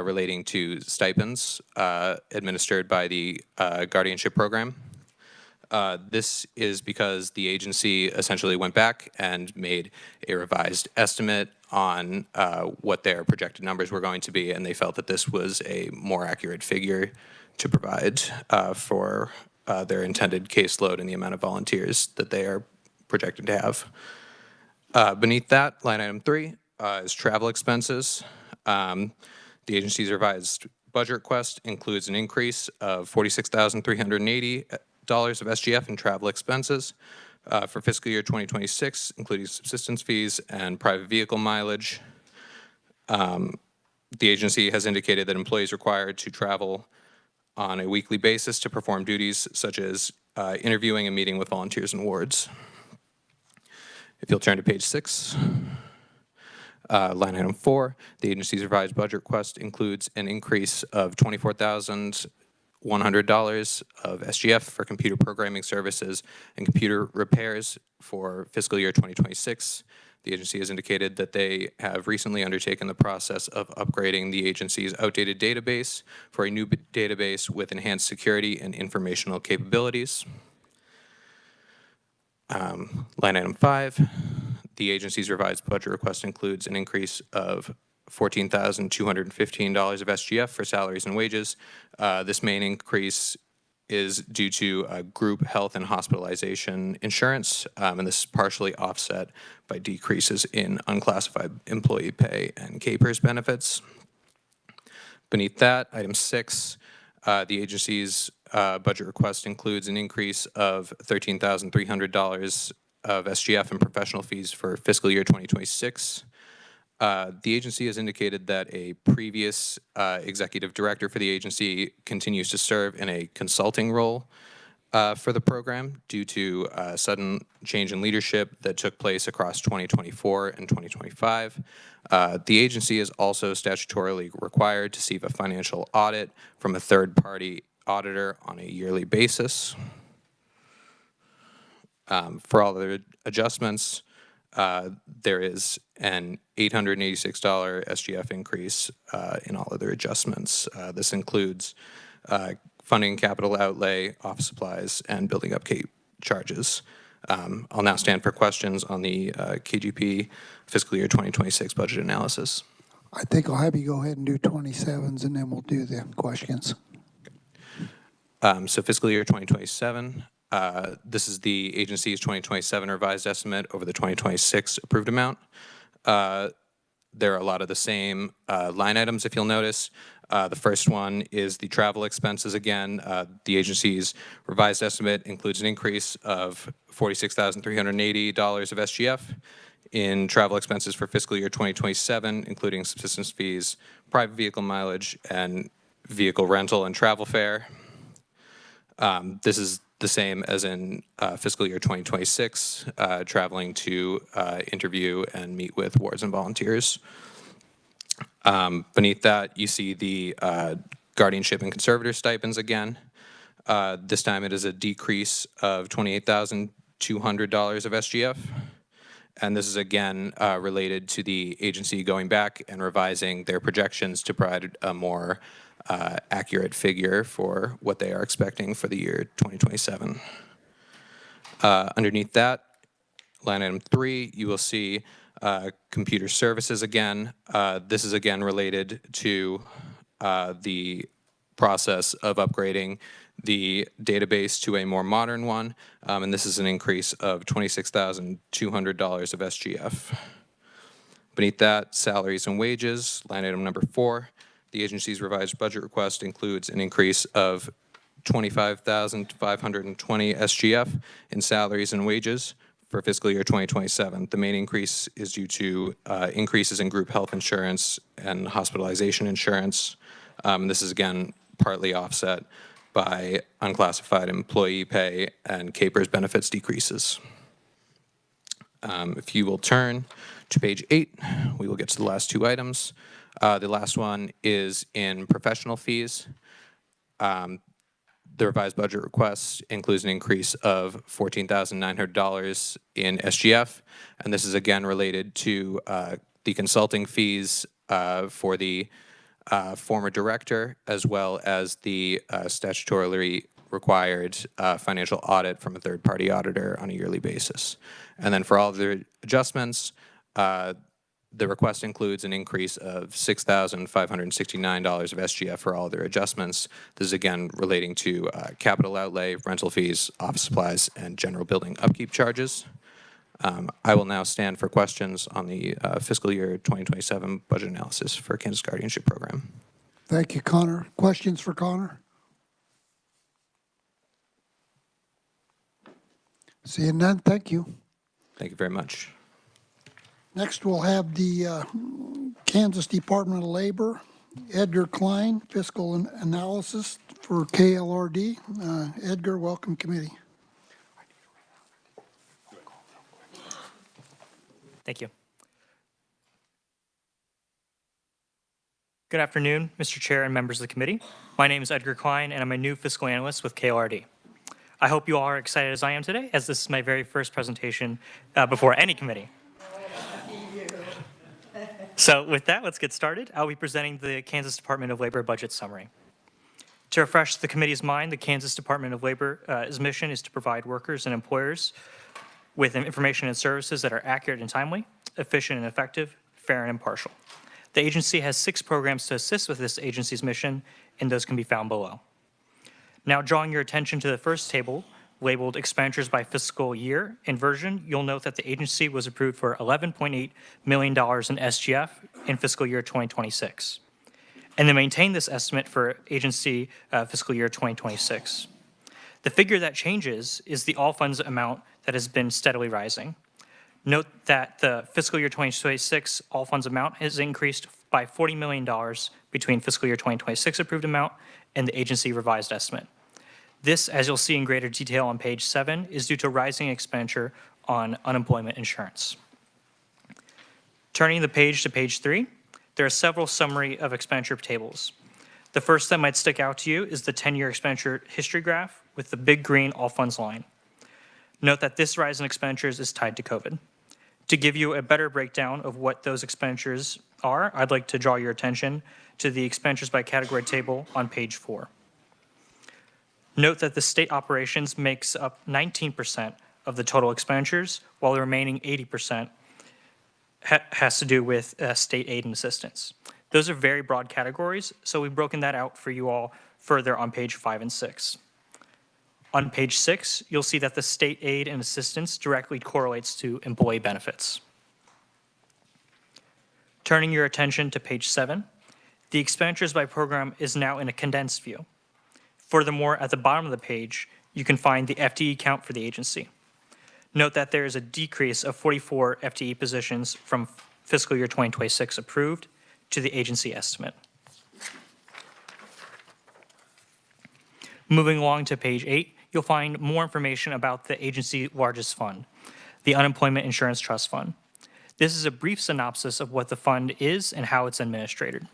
relating to stipends administered by the guardianship program. This is because the agency essentially went back and made a revised estimate on what their projected numbers were going to be, and they felt that this was a more accurate figure to provide for their intended caseload and the amount of volunteers that they are projected to have. Beneath that, line item 3 is travel expenses. The agency's revised budget request includes an increase of $46,380 of SGF in travel expenses for fiscal year 2026, including subsistence fees and private vehicle mileage. The agency has indicated that employees required to travel on a weekly basis to perform duties such as interviewing and meeting with volunteers and wards. If you'll turn to page 6, line item 4, the agency's revised budget request includes an increase of $24,100 of SGF for computer programming services and computer repairs for fiscal year 2026. The agency has indicated that they have recently undertaken the process of upgrading the agency's outdated database for a new database with enhanced security and informational capabilities. Line item 5, the agency's revised budget request includes an increase of $14,215 of SGF for salaries and wages. This main increase is due to group health and hospitalization insurance, and this is partially offset by decreases in unclassified employee pay and KPERS benefits. Beneath that, item 6, the agency's budget request includes an increase of $13,300 of SGF and professional fees for fiscal year 2026. The agency has indicated that a previous executive director for the agency continues to serve in a consulting role for the program due to a sudden change in leadership that took place across 2024 and 2025. The agency is also statutorily required to receive a financial audit from a third-party auditor on a yearly basis. For all other adjustments, there is an $886 SGF increase in all other adjustments. This includes funding capital outlay, office supplies, and building upkeep charges. I'll now stand for questions on the KGP fiscal year 2026 budget analysis. I think I'll have you go ahead and do 27s, and then we'll do the questions. So fiscal year 2027, this is the agency's 2027 revised estimate over the 2026 approved amount. There are a lot of the same line items, if you'll notice. The first one is the travel expenses again. The agency's revised estimate includes an increase of $46,380 of SGF in travel expenses for fiscal year 2027, including subsistence fees, private vehicle mileage, and vehicle rental and travel fare. This is the same as in fiscal year 2026, traveling to interview and meet with wards and volunteers. Beneath that, you see the guardianship and conservator stipends again. This time it is a decrease of $28,200 of SGF. And this is again related to the agency going back and revising their projections to provide a more accurate figure for what they are expecting for the year 2027. Underneath that, line item 3, you will see computer services again. This is again related to the process of upgrading the database to a more modern one, and this is an increase of $26,200 of SGF. Beneath that, salaries and wages, line item number 4. The agency's revised budget request includes an increase of $25,520 SGF in salaries and wages for fiscal year 2027. The main increase is due to increases in group health insurance and hospitalization insurance. This is again partly offset by unclassified employee pay and CAPERS benefits decreases. If you will turn to page 8, we will get to the last 2 items. The last one is in professional fees. The revised budget request includes an increase of $14,900 in SGF, and this is again related to the consulting fees for the former director, as well as the statutorily required financial audit from a third-party auditor on a yearly basis. And then for all of the adjustments, the request includes an increase of $6,569 of SGF for all their adjustments. This is again relating to capital outlay, rental fees, office supplies, and general building upkeep charges. I will now stand for questions on the fiscal year 2027 budget analysis for Kansas Guardianship Program. Thank you, Connor. Questions for Connor? Seeing none, thank you. Thank you very much. Next, we'll have the Kansas Department of Labor, Edgar Klein, fiscal analysis for KLRD. Edgar, welcome committee. Thank you. Good afternoon, Mr. Chair and members of the committee. My name is Edgar Klein, and I'm a new fiscal analyst with KLRD. I hope you all are excited as I am today, as this is my very first presentation before any committee. So with that, let's get started. I'll be presenting the Kansas Department of Labor budget summary. To refresh the committee's mind, the Kansas Department of Labor's mission is to provide workers and employers with information and services that are accurate and timely, efficient and effective, fair and impartial. The agency has 6 programs to assist with this agency's mission, and those can be found below. Now, drawing your attention to the first table, labeled expenditures by fiscal year inversion, you'll note that the agency was approved for $11.8 million in SGF in fiscal year 2026. And they maintain this estimate for agency fiscal year 2026. The figure that changes is the all funds amount that has been steadily rising. Note that the fiscal year 2026 all funds amount has increased by $40 million between fiscal year 2026 approved amount and the agency revised estimate. This, as you'll see in greater detail on page 7, is due to rising expenditure on unemployment insurance. Turning the page to page 3, there are several summary of expenditure tables. The first that might stick out to you is the 10-year expenditure history graph with the big green all funds line. Note that this rise in expenditures is tied to COVID. To give you a better breakdown of what those expenditures are, I'd like to draw your attention to the expenditures by category table on page 4. Note that the state operations makes up 19% of the total expenditures, while the remaining 80% has to do with state aid and assistance. Those are very broad categories, so we've broken that out for you all further on page 5 and 6. On page 6, you'll see that the state aid and assistance directly correlates to employee benefits. Turning your attention to page 7, the expenditures by program is now in a condensed view. Furthermore, at the bottom of the page, you can find the FTE count for the agency. Note that there is a decrease of 44 FTE positions from fiscal year 2026 approved to the agency estimate. Moving along to page 8, you'll find more information about the agency's largest fund, the Unemployment Insurance Trust Fund. This is a brief synopsis of what the fund is and how it's administrated.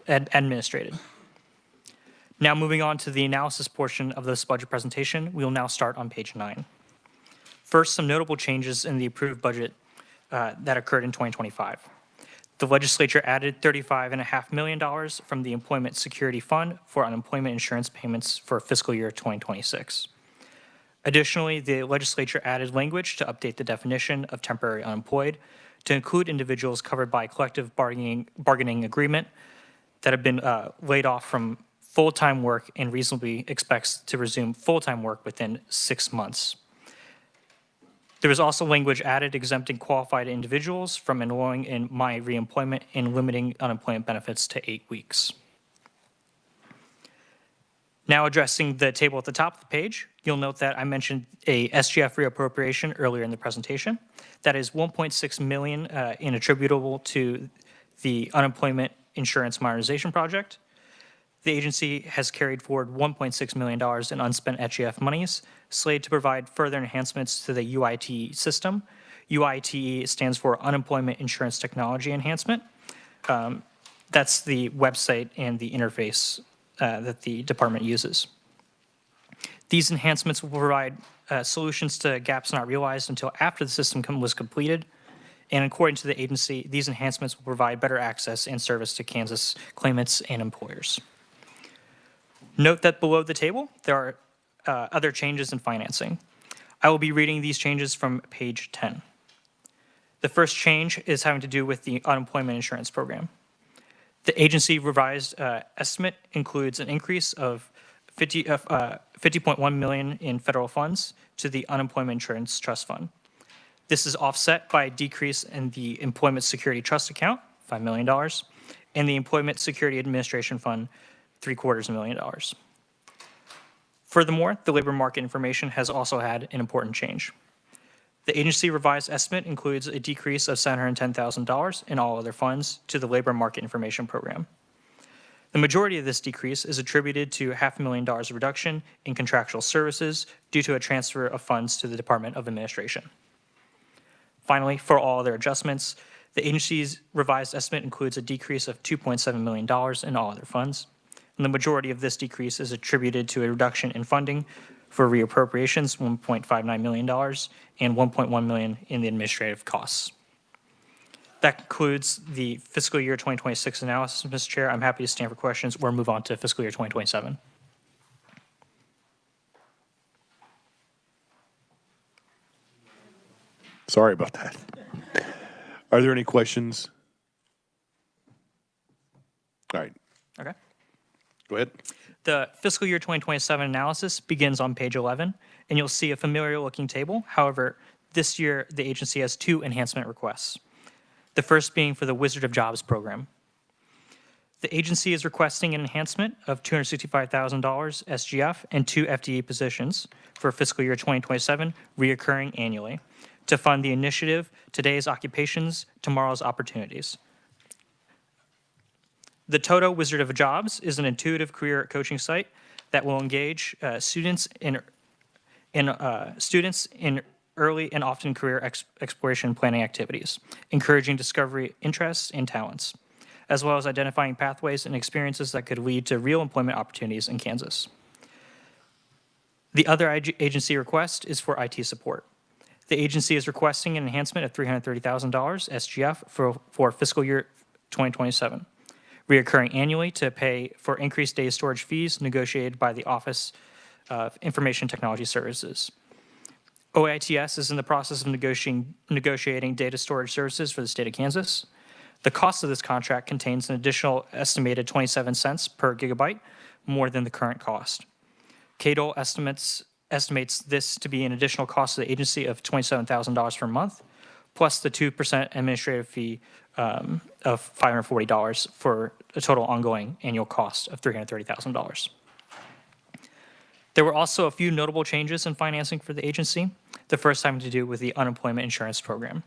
Now moving on to the analysis portion of this budget presentation, we will now start on page 9. First, some notable changes in the approved budget that occurred in 2025. The legislature added $35.5 million from the Employment Security Fund for unemployment insurance payments for fiscal year 2026. Additionally, the legislature added language to update the definition of temporary unemployed to include individuals covered by collective bargaining agreement that have been laid off from full-time work and reasonably expects to resume full-time work within 6 months. There was also language added exempting qualified individuals from enrolling in My Reemployment and limiting unemployment benefits to 8 weeks. Now addressing the table at the top of the page, you'll note that I mentioned a SGF reappropriation earlier in the presentation. That is $1.6 million in attributable to the Unemployment Insurance Modernization Project. The agency has carried forward $1.6 million in unspent SGF monies, slated to provide further enhancements to the UITE system. UITE stands for Unemployment Insurance Technology Enhancement. That's the website and the interface that the department uses. These enhancements will provide solutions to gaps not realized until after the system was completed. And according to the agency, these enhancements will provide better access and service to Kansas claimants and employers. Note that below the table, there are other changes in financing. I will be reading these changes from page 10. The first change is having to do with the unemployment insurance program. The agency revised estimate includes an increase of $50.1 million in federal funds to the Unemployment Insurance Trust Fund. This is offset by a decrease in the Employment Security Trust Account, $5 million, and the Employment Security Administration Fund, $750,000. Furthermore, the labor market information has also had an important change. The agency revised estimate includes a decrease of $710,000 in all other funds to the labor market information program. The majority of this decrease is attributed to $500,000 reduction in contractual services due to a transfer of funds to the Department of Administration. Finally, for all other adjustments, the agency's revised estimate includes a decrease of $2.7 million in all other funds. And the majority of this decrease is attributed to a reduction in funding for reappropriations, $1.59 million, and $1.1 million in the administrative costs. That concludes the fiscal year 2026 analysis, Mr. Chair. I'm happy to stand for questions or move on to fiscal year 2027. Sorry about that. Are there any questions? All right, Okay. go ahead. The fiscal year 2027 analysis begins on page 11, and you'll see a familiar-looking table. However, this year, the agency has 2 enhancement requests. The first being for the Wizard of Jobs program. The agency is requesting an enhancement of $265,000 SGF and 2 FTE positions for fiscal year 2027, reoccurring annually, to fund the initiative Today's Occupations, Tomorrow's Opportunities. The Toto Wizard of Jobs is an intuitive career coaching site that will engage students in early and often career exploration planning activities, encouraging discovery, interests, and talents, as well as identifying pathways and experiences that could lead to real employment opportunities in Kansas. The other agency request is for IT support. The agency is requesting an enhancement of $330,000 SGF for fiscal year 2027, reoccurring annually to pay for increased data storage fees negotiated by the Office of Information Technology Services. OITS is in the process of negotiating data storage services for the state of Kansas. The cost of this contract contains an additional estimated 27 cents per gigabyte, more than the current cost. KDOL estimates this to be an additional cost to the agency of $27,000 per month, plus the 2% administrative fee of $540 for a total ongoing annual cost of $330,000. There were also a few notable changes in financing for the agency, the first having to do with the unemployment insurance program.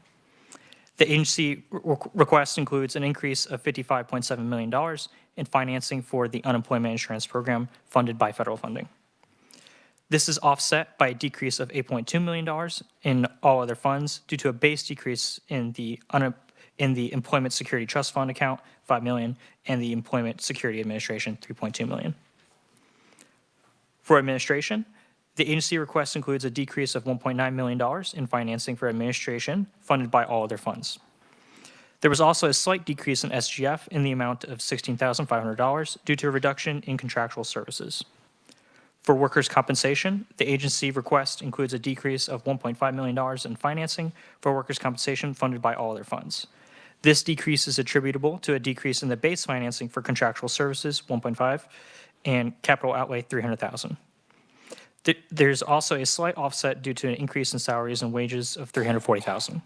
The agency request includes an increase of $55.7 million in financing for the unemployment insurance program funded by federal funding. This is offset by a decrease of $8.2 million in all other funds due to a base decrease in the In the Employment Security Trust Fund account, $5 million, and the Employment Security Administration, $3.2 million. For administration, the agency request includes a decrease of $1.9 million in financing for administration funded by all other funds. There was also a slight decrease in SGF in the amount of $16,500 due to a reduction in contractual services. For workers' compensation, the agency request includes a decrease of $1.5 million in financing for workers' compensation funded by all other funds. This decrease is attributable to a decrease in the base financing for contractual services, 1.5, and capital outlay, 300,000. There's also a slight offset due to an increase in salaries and wages of 340,000.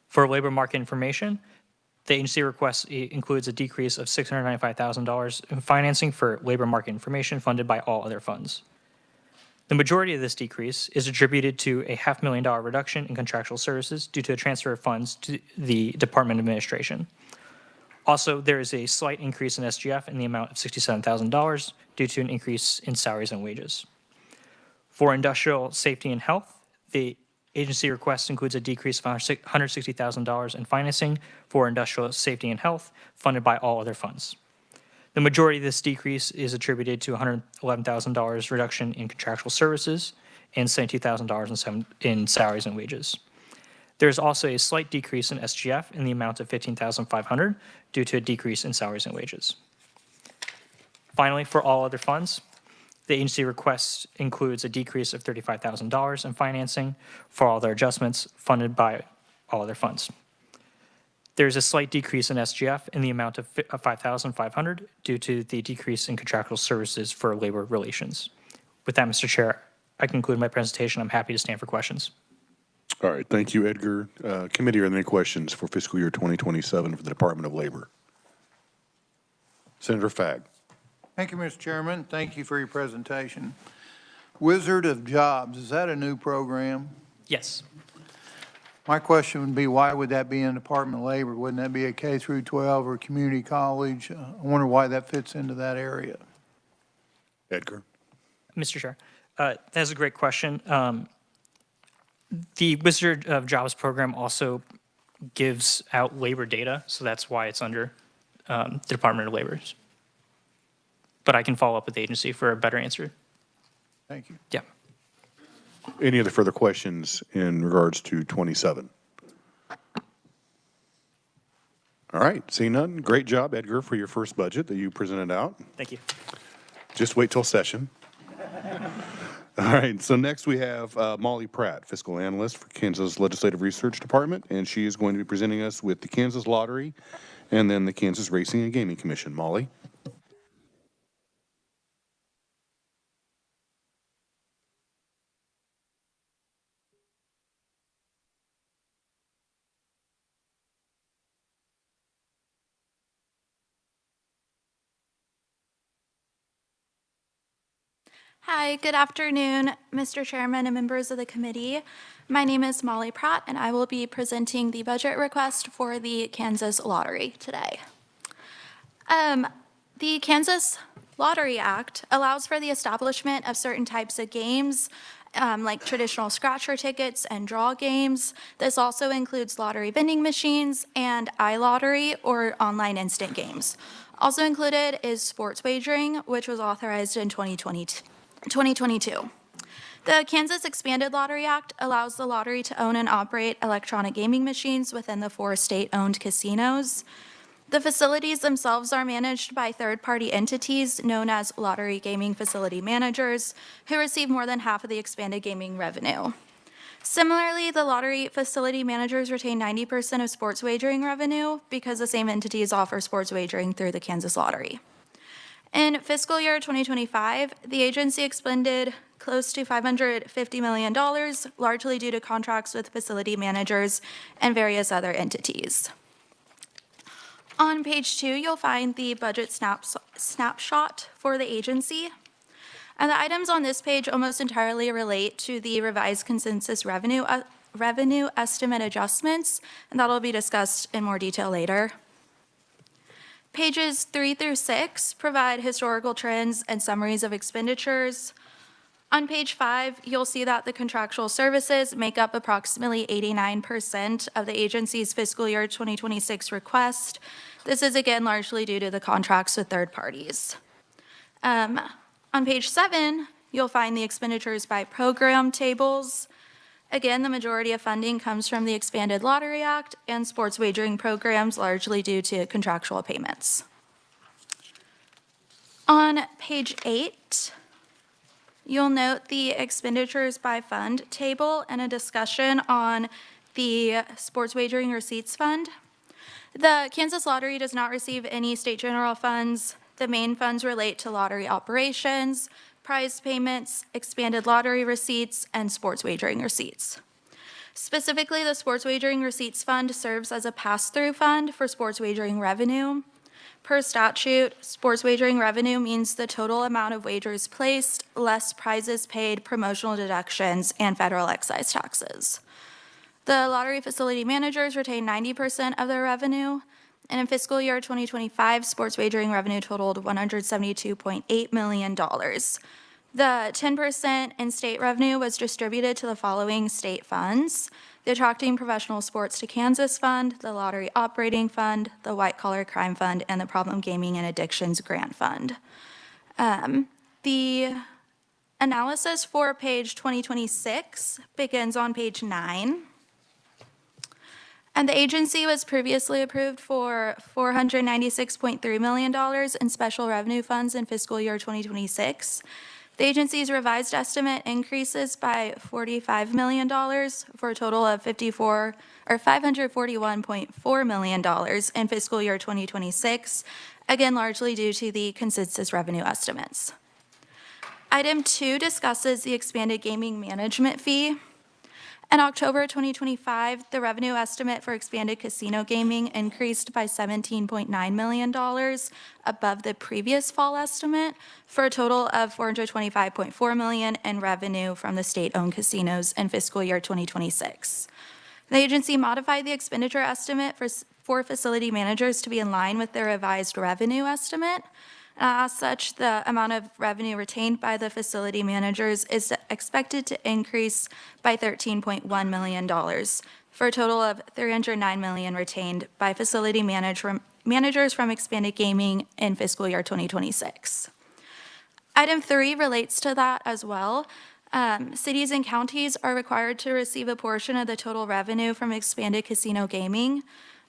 For labor market information, the agency request includes a decrease of $695,000 in financing for labor market information funded by all other funds. The majority of this decrease is attributed to a $500,000 reduction in contractual services due to a transfer of funds to the Department of Administration. Also, there is a slight increase in SGF in the amount of $67,000 due to an increase in salaries and wages. For industrial safety and health, the agency request includes a decrease of $160,000 in financing for industrial safety and health funded by all other funds. The majority of this decrease is attributed to $111,000 reduction in contractual services and $72,000 in salaries and wages. There's also a slight decrease in SGF in the amount of $15,500 due to a decrease in salaries and wages. Finally, for all other funds, the agency request includes a decrease of $35,000 in financing for all their adjustments funded by all other funds. There's a slight decrease in SGF in the amount of $5,500 due to the decrease in contractual services for labor relations. With that, Mr. Chair, I conclude my presentation. I'm happy to stand for questions. All right, thank you, Edgar. Committee, are there any questions for fiscal year 2027 for the Department of Labor? Senator Fagg. Thank you, Mr. Chairman. Thank you for your presentation. Wizard of Jobs, is that a new program? Yes. My question would be, why would that be in Department of Labor? Wouldn't that be a K through 12 or community college? I wonder why that fits into that area. Edgar. Mr. Chair, that's a great question. The Wizard of Jobs program also gives out labor data, so that's why it's under the Department of Labor. But I can follow up with the agency for a better answer. Thank you. Yeah. Any other further questions in regards to 27? All right, seeing none. Great job, Edgar, for your first budget that you presented out. Thank you. Just wait till session. All right, so next we have Molly Pratt, fiscal analyst for Kansas Legislative Research Department, and she is going to be presenting us with the Kansas Lottery and then the Kansas Racing and Gaming Commission. Molly. Hi, good afternoon, Mr. Chairman and members of the committee. My name is Molly Pratt, and I will be presenting the budget request for the Kansas Lottery today. The Kansas Lottery Act allows for the establishment of certain types of games, like traditional scratcher tickets and draw games. This also includes lottery vending machines and iLottery or online instant games. Also included is sports wagering, which was authorized in 2022. The Kansas Expanded Lottery Act allows the lottery to own and operate electronic gaming machines within the 4 state-owned casinos. The facilities themselves are managed by third-party entities known as lottery gaming facility managers, who receive more than half of the expanded gaming revenue. Similarly, the lottery facility managers retain 90% of sports wagering revenue because the same entities offer sports wagering through the Kansas Lottery. In fiscal year 2025, the agency expended close to $550 million, largely due to contracts with facility managers and various other entities. On page 2, you'll find the budget snapshot for the agency. And the items on this page almost entirely relate to the revised consensus revenue estimate adjustments, and that'll be discussed in more detail later. Pages 3 through 6 provide historical trends and summaries of expenditures. On page 5, you'll see that the contractual services make up approximately 89% of the agency's fiscal year 2026 request. This is again largely due to the contracts with third parties. On page 7, you'll find the expenditures by program tables. Again, the majority of funding comes from the Expanded Lottery Act and sports wagering programs, largely due to contractual payments. On page 8, you'll note the expenditures by fund table and a discussion on the sports wagering receipts fund. The Kansas Lottery does not receive any state general funds. The main funds relate to lottery operations, prize payments, expanded lottery receipts, and sports wagering receipts. Specifically, the sports wagering receipts fund serves as a pass-through fund for sports wagering revenue. Per statute, sports wagering revenue means the total amount of wagers placed, less prizes paid, promotional deductions, and federal excise taxes. The lottery facility managers retain 90% of their revenue, and in fiscal year 2025, sports wagering revenue totaled $172.8 million. The 10% in state revenue was distributed to the following state funds: the Attracting Professional Sports to Kansas Fund, the Lottery Operating Fund, the White Collar Crime Fund, and the Problem Gaming and Addictions Grant Fund. The analysis for page 2026 begins on page 9. And the agency was previously approved for $496.3 million in special revenue funds in fiscal year 2026. The agency's revised estimate increases by $45 million for a total of $541.4 million in fiscal year 2026, again largely due to the consensus revenue estimates. Item 2 discusses the expanded gaming management fee. In October 2025, the revenue estimate for expanded casino gaming increased by $17.9 million above the previous fall estimate for a total of $425.4 million in revenue from the state-owned casinos in fiscal year 2026. The agency modified the expenditure estimate for facility managers to be in line with their revised revenue estimate. As such, the amount of revenue retained by the facility managers is expected to increase by $13.1 million for a total of $309 million retained by facility managers from expanded gaming in fiscal year 2026. Item 3 relates to that as well. Cities and counties are required to receive a portion of the total revenue from expanded casino gaming.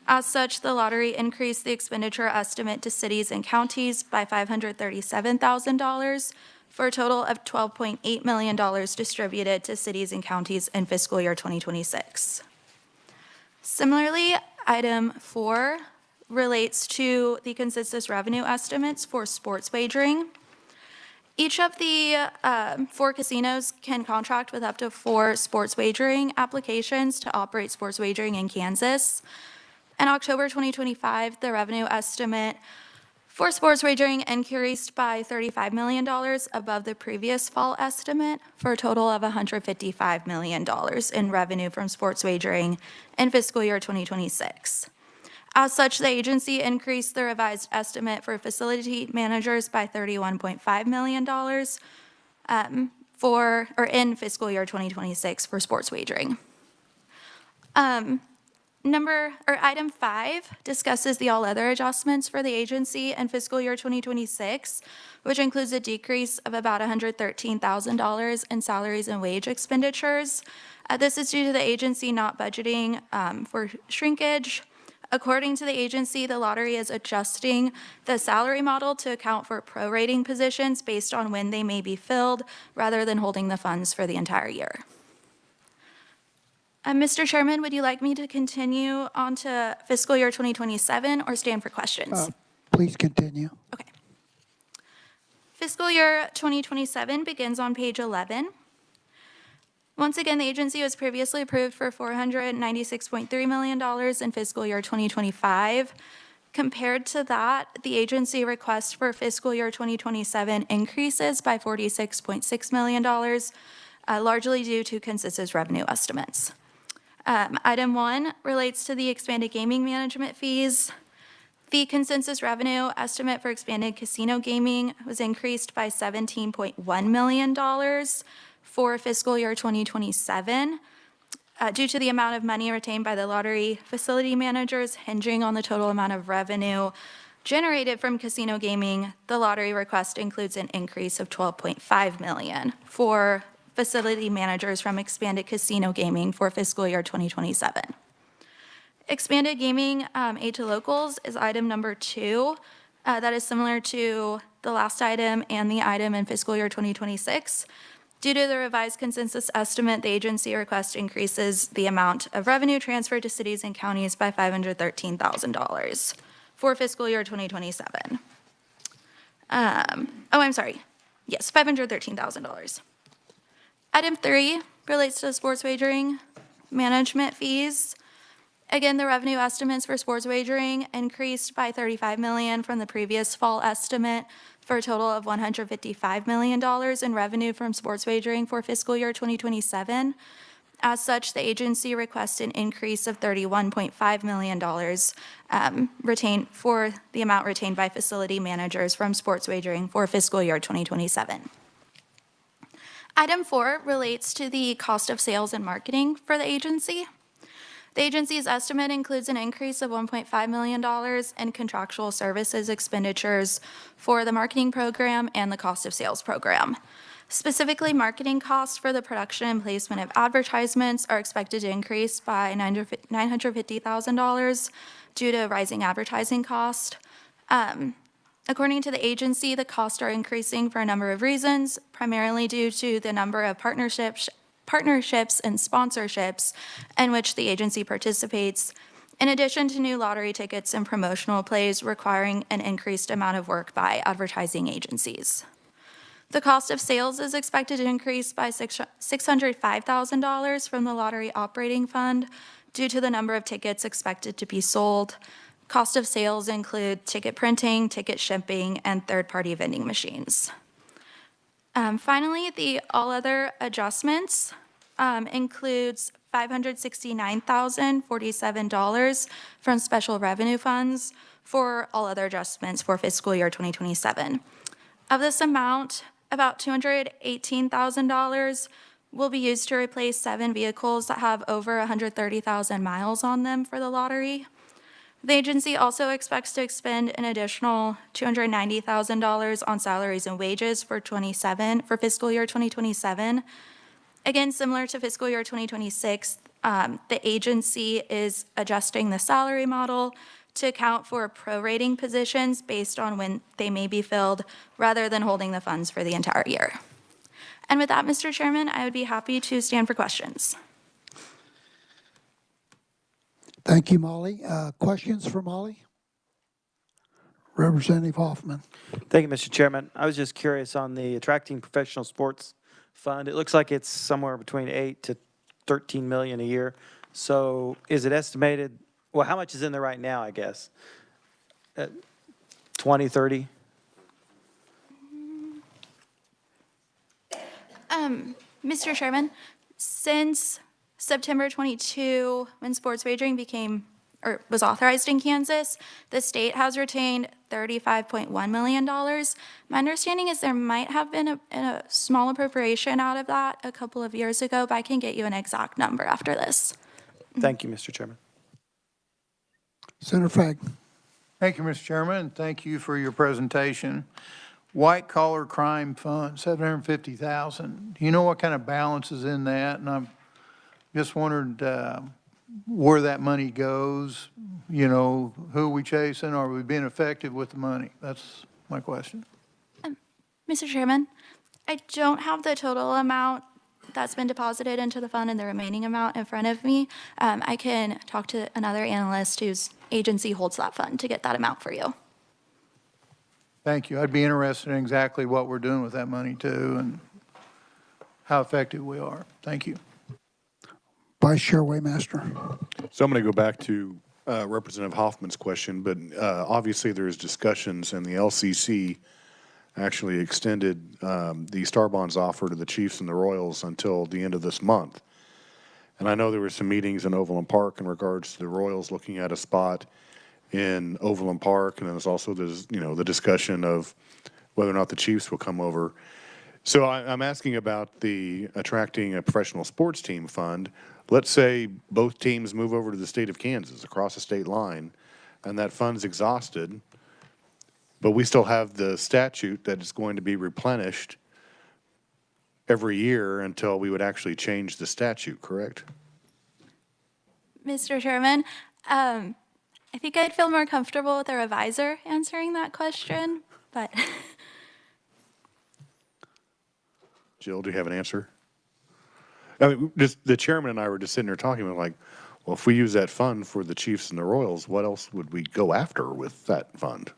As such, the lottery increased the expenditure estimate to cities and counties by $537,000 for a total of $12.8 million distributed to cities and counties in fiscal year 2026. Similarly, item 4 relates to the consensus revenue estimates for sports wagering. Each of the 4 casinos can contract with up to 4 sports wagering applications to operate sports wagering in Kansas. In October 2025, the revenue estimate for sports wagering increased by $35 million above the previous fall estimate for a total of $155 million in revenue from sports wagering in fiscal year 2026. As such, the agency increased the revised estimate for facility managers by $31.5 million in fiscal year 2026 for sports wagering. Item 5 discusses the all other adjustments for the agency in fiscal year 2026, which includes a decrease of about $113,000 in salaries and wage expenditures. This is due to the agency not budgeting for shrinkage. According to the agency, the lottery is adjusting the salary model to account for prorating positions based on when they may be filled, rather than holding the funds for the entire year. Mr. Chairman, would you like me to continue on to fiscal year 2027 or stand for questions? Please continue. Okay. Fiscal year 2027 begins on page 11. Once again, the agency was previously approved for $496.3 million in fiscal year 2025. Compared to that, the agency request for fiscal year 2027 increases by $46.6 million, largely due to consensus revenue estimates. Item 1 relates to the expanded gaming management fees. The consensus revenue estimate for expanded casino gaming was increased by $17.1 million for fiscal year 2027 due to the amount of money retained by the lottery facility managers hinging on the total amount of revenue generated from casino gaming. The lottery request includes an increase of $12.5 million for facility managers from expanded casino gaming for fiscal year 2027. Expanded gaming aid to locals is item number 2. That is similar to the last item and the item in fiscal year 2026. Due to the revised consensus estimate, the agency request increases the amount of revenue transferred to cities and counties by $513,000 for fiscal year 2027. I'm sorry. Yes, $513,000. Item 3 relates to sports wagering management fees. Again, the revenue estimates for sports wagering increased by $35 million from the previous fall estimate for a total of $155 million in revenue from sports wagering for fiscal year 2027. As such, the agency requests an increase of $31.5 million retained for the amount retained by facility managers from sports wagering for fiscal year 2027. Item 4 relates to the cost of sales and marketing for the agency. The agency's estimate includes an increase of $1.5 million in contractual services expenditures for the marketing program and the cost of sales program. Specifically, marketing costs for the production and placement of advertisements are expected to increase by $950,000 due to rising advertising cost. According to the agency, the costs are increasing for a number of reasons, primarily due to the number of partnerships and sponsorships in which the agency participates, in addition to new lottery tickets and promotional plays requiring an increased amount of work by advertising agencies. The cost of sales is expected to increase by $605,000 from the lottery operating fund due to the number of tickets expected to be sold. Cost of sales include ticket printing, ticket shipping, and third-party vending machines. Finally, the all other adjustments includes $569,047 from special revenue funds for all other adjustments for fiscal year 2027. Of this amount, about $218,000 will be used to replace 7 vehicles that have over 130,000 miles on them for the lottery. The agency also expects to expend an additional $290,000 on salaries and wages for fiscal year 2027. Again, similar to fiscal year 2026, the agency is adjusting the salary model to account for prorating positions based on when they may be filled rather than holding the funds for the entire year. And with that, Mr. Chairman, I would be happy to stand for questions. Thank you, Molly. Questions for Molly? Representative Hoffman. Thank you, Mr. Chairman. I was just curious on the Attracting Professional Sports Fund. It looks like it's somewhere between 8 to 13 million a year. So is it estimated, well, how much is in there right now, I guess? 20, 30? Mr. Chairman, since September 22, when sports wagering was authorized in Kansas, the state has retained $35.1 million. My understanding is there might have been a small appropriation out of that a couple of years ago, but I can get you an exact number after this. Thank you, Mr. Chairman. Senator Fagg. Thank you, Mr. Chairman, and thank you for your presentation. White collar crime fund, $750,000. Do you know what kind of balance is in that? And I'm just wondered where that money goes. You know, who are we chasing? Are we being effective with the money? That's my question. Mr. Chairman, I don't have the total amount that's been deposited into the fund and the remaining amount in front of me. I can talk to another analyst whose agency holds that fund to get that amount for you. Thank you. I'd be interested in exactly what we're doing with that money too and how effective we are. Thank you. Vice Chair Waymaster. So I'm going to go back to Representative Hoffman's question, but obviously there's discussions, and the LCC actually extended the Star Bonds offer to the Chiefs and the Royals until the end of this month. And I know there were some meetings in Overland Park in regards to the Royals looking at a spot in Overland Park, and then there's also the discussion of whether or not the Chiefs will come over. So I'm asking about the attracting a professional sports team fund. Let's say both teams move over to the state of Kansas across the state line, and that fund's exhausted, but we still have the statute that is going to be replenished every year until we would actually change the statute, correct? Mr. Chairman, I think I'd feel more comfortable with a revisor answering that question, but Jill, do you have an answer? I mean, just the chairman and I were just sitting there talking about, like, well, if we use that fund for the Chiefs and the Royals, what else would we go after with that fund?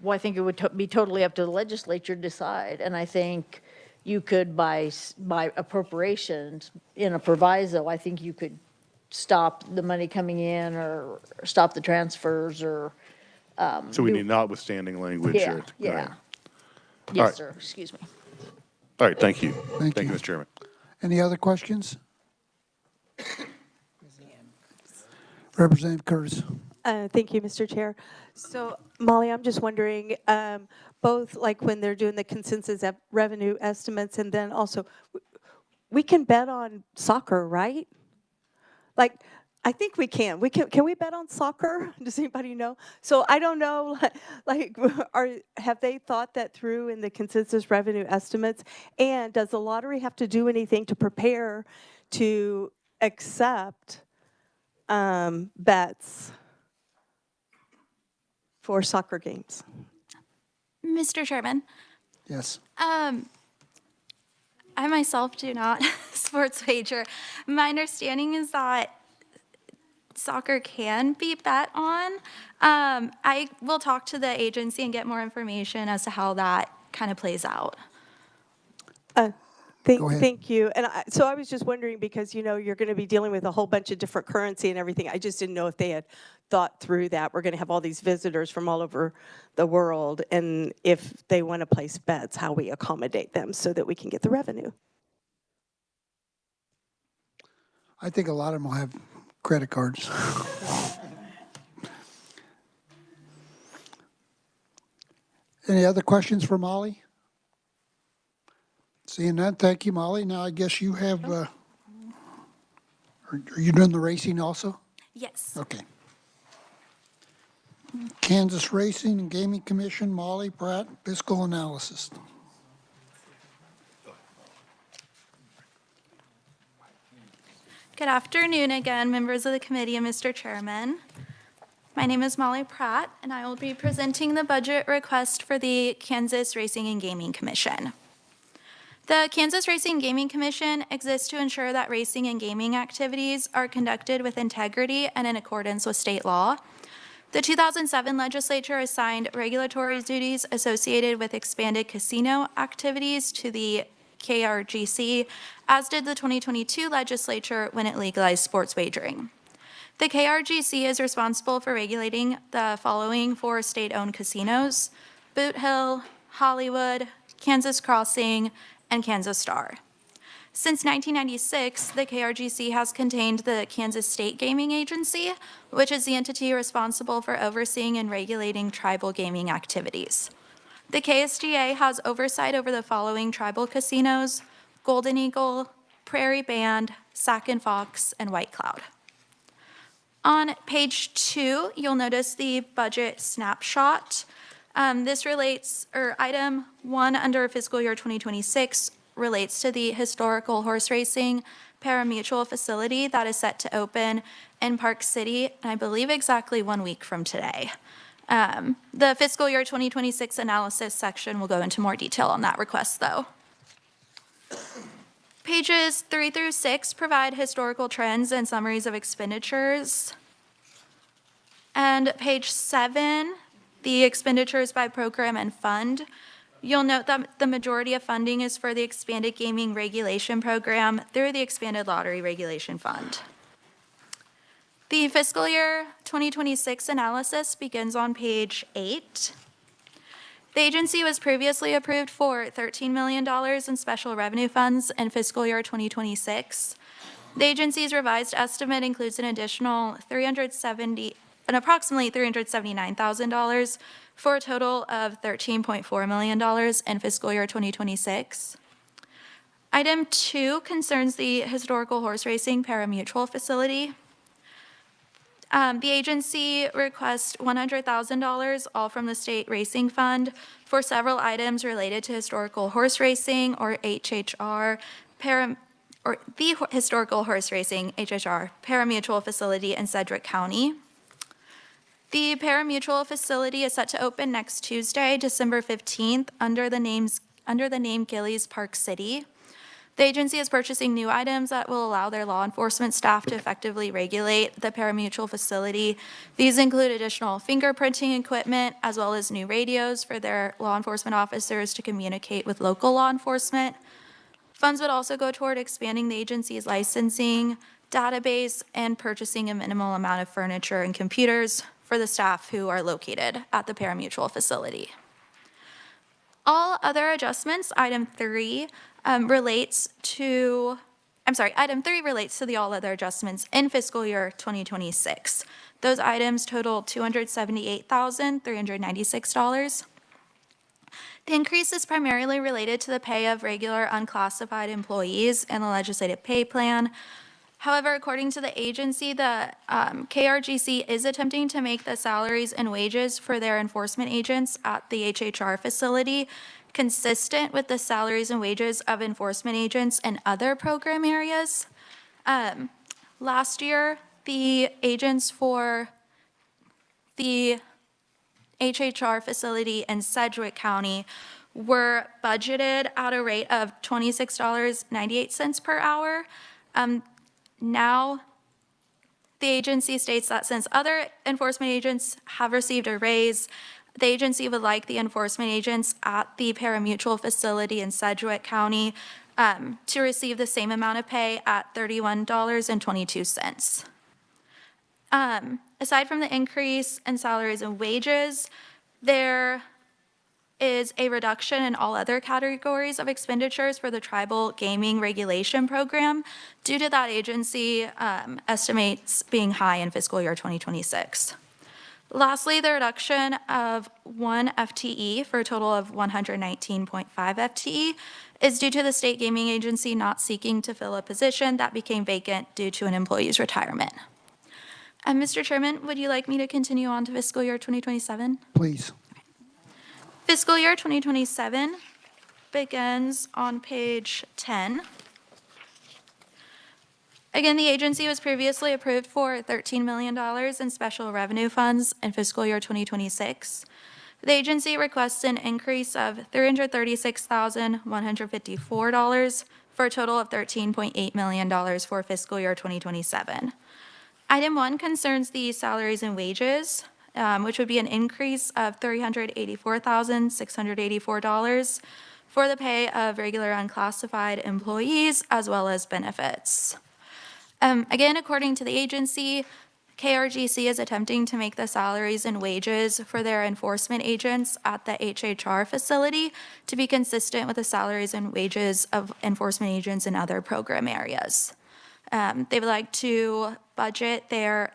Well, I think it would be totally up to the legislature to decide, and I think you could, by appropriations, in a proviso, I think you could stop the money coming in or stop the transfers or. So we need notwithstanding language Yeah, here. yeah. All right. Yes, sir, excuse me. All right, thank you. Thank you. Mr. Chairman. Any other questions? Representative Curtis. Thank you, Mr. Chair. So, Molly, I'm just wondering, both like when they're doing the consensus revenue estimates and then also, we can bet on soccer, right? Like, I think we can. Can we bet on soccer? Does anybody know? So I don't know, like, have they thought that through in the consensus revenue estimates? And does the lottery have to do anything to prepare to accept bets for soccer games? Mr. Chairman, Yes. I myself do not sports wager. My understanding is that soccer can be bet on. I will talk to the agency and get more information as to how that kind of plays out. Go ahead. Thank you. And so I was just wondering, because, you know, you're going to be dealing with a whole bunch of different currency and everything. I just didn't know if they had thought through that. We're going to have all these visitors from all over the world, and if they want to place bets, how we accommodate them so that we can get the revenue. I think a lot of them will have credit cards. Any other questions for Molly? Seeing none, thank you, Molly. Now I guess you have, are you doing the racing also? Yes. Okay. Kansas Racing and Gaming Commission, Molly Pratt, fiscal analysis. Good afternoon again, members of the committee and Mr. Chairman. My name is Molly Pratt, and I will be presenting the budget request for the Kansas Racing and Gaming Commission. The Kansas Racing and Gaming Commission exists to ensure that racing and gaming activities are conducted with integrity and in accordance with state law. The 2007 legislature assigned regulatory duties associated with expanded casino activities to the KRGC, as did the 2022 legislature when it legalized sports wagering. The KRGC is responsible for regulating the following 4 state-owned casinos: Boot Hill, Hollywood, Kansas Crossing, and Kansas Star. Since 1996, the KRGC has contained the Kansas State Gaming Agency, which is the entity responsible for overseeing and regulating tribal gaming activities. The KSGA has oversight over the following tribal casinos: Golden Eagle, Prairie Band, Sac and Fox, and White Cloud. On page 2, you'll notice the budget snapshot. This relates, or item 1 under fiscal year 2026 relates to the historical horse racing pari-mutuel facility that is set to open in Park City, and I believe exactly 1 week from today. The fiscal year 2026 analysis section will go into more detail on that request, though. Pages 3 through 6 provide historical trends and summaries of expenditures. And page 7, the expenditures by program and fund. You'll note that the majority of funding is for the Expanded Gaming Regulation Program through the Expanded Lottery Regulation Fund. The fiscal year 2026 analysis begins on page 8. The agency was previously approved for $13 million in special revenue funds in fiscal year 2026. The agency's revised estimate includes an additional $370 approximately $379,000 for a total of $13.4 million in fiscal year 2026. Item 2 concerns the historical horse racing pari-mutuel facility. The agency requests $100,000, all from the state racing fund, for several items related to historical horse racing, or HHR, or the historical horse racing, HHR, pari-mutuel facility in Sedgwick County. The pari-mutuel facility is set to open next Tuesday, December 15th, under the name Gillies Park City. The agency is purchasing new items that will allow their law enforcement staff to effectively regulate the pari-mutuel facility. These include additional fingerprinting equipment, as well as new radios for their law enforcement officers to communicate with local law enforcement. Funds would also go toward expanding the agency's licensing database and purchasing a minimal amount of furniture and computers for the staff who are located at the pari-mutuel facility. All other adjustments, item 3 relates to the all other adjustments in fiscal year 2026. Those items total $278,396. The increase is primarily related to the pay of regular unclassified employees in the legislative pay plan. However, according to the agency, the KRGC is attempting to make the salaries and wages for their enforcement agents at the HHR facility consistent with the salaries and wages of enforcement agents in other program areas. Last year, the agents for the HHR facility in Sedgwick County were budgeted at a rate of $26.98 per hour. Now, the agency states that since other enforcement agents have received a raise, the agency would like the enforcement agents at the pari-mutuel facility in Sedgwick County to receive the same amount of pay at $31.22. Aside from the increase in salaries and wages, there is a reduction in all other categories of expenditures for the Tribal Gaming Regulation Program due to that agency estimates being high in fiscal year 2026. Lastly, the reduction of 1 FTE for a total of 119.5 FTE is due to the state gaming agency not seeking to fill a position that became vacant due to an employee's retirement. And Mr. Chairman, would you like me to continue on to fiscal year 2027? Please. Fiscal year 2027 begins on page 10. Again, the agency was previously approved for $13 million in special revenue funds in fiscal year 2026. The agency requests an increase of $336,154 for a total of $13.8 million for fiscal year 2027. Item 1 concerns the salaries and wages, which would be an increase of $384,684 for the pay of regular unclassified employees as well as benefits. Again, according to the agency, KRGC is attempting to make the salaries and wages for their enforcement agents at the HHR facility to be consistent with the salaries and wages of enforcement agents in other program areas. They would like to budget they are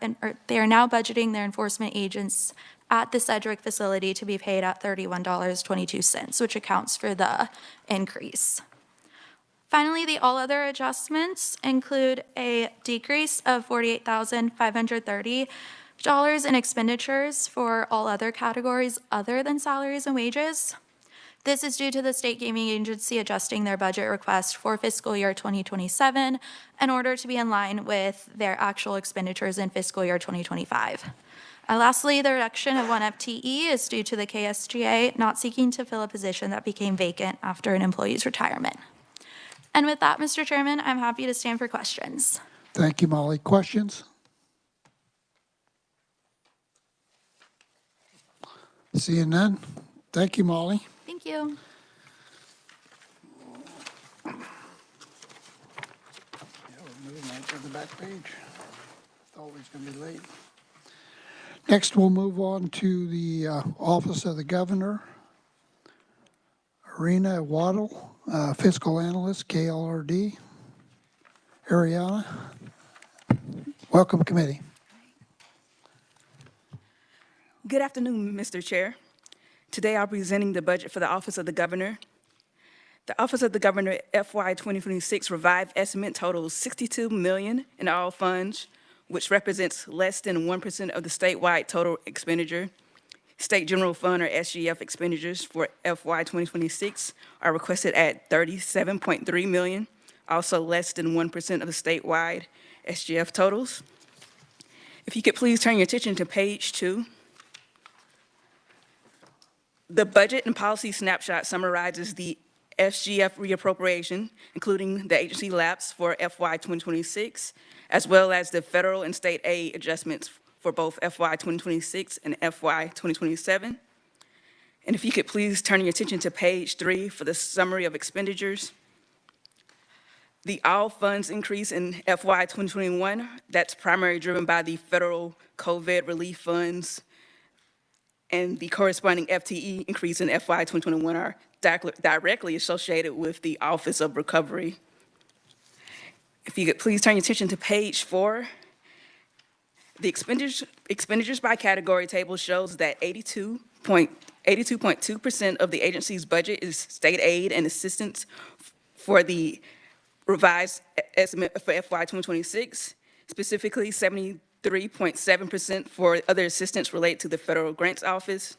now budgeting their enforcement agents at the Sedgwick facility to be paid at $31.22, which accounts for the increase. Finally, the all other adjustments include a decrease of $48,530 in expenditures for all other categories other than salaries and wages. This is due to the state gaming agency adjusting their budget request for fiscal year 2027 in order to be in line with their actual expenditures in fiscal year 2025. Lastly, the reduction of 1 FTE is due to the KSGA not seeking to fill a position that became vacant after an employee's retirement. And with that, Mr. Chairman, I'm happy to stand for questions. Thank you, Molly. Questions? Seeing none. Thank you, Molly. Thank you. Yeah, we're moving right to the back page. Thought we was going to be late. Next, we'll move on to the Office of the Governor. Arena Waddle, Fiscal Analyst, KLRD. Ariana, welcome committee. Good afternoon, Mr. Chair. Today I'll be presenting the budget for the Office of the Governor. The Office of the Governor FY 2026 revived estimate totals $62 million in all funds, which represents less than 1% of the statewide total expenditure. State General Fund or SGF expenditures for FY 2026 are requested at $37.3 million, also less than 1% of the statewide SGF totals. If you could please turn your attention to page 2. The budget and policy snapshot summarizes the SGF reappropriation, including the agency lapse for FY 2026, as well as the federal and state aid adjustments for both FY 2026 and FY 2027. And if you could please turn your attention to page 3 for the summary of expenditures. The all funds increase in FY 2021, that's primarily driven by the federal COVID relief funds, and the corresponding FTE increase in FY 2021 are directly associated with the Office of Recovery. If you could please turn your attention to page 4. The expenditures by category table shows that 82.2% of the agency's budget is state aid and assistance for the revised estimate for FY 2026, specifically 73.7% for other assistance related to the Federal Grants Office.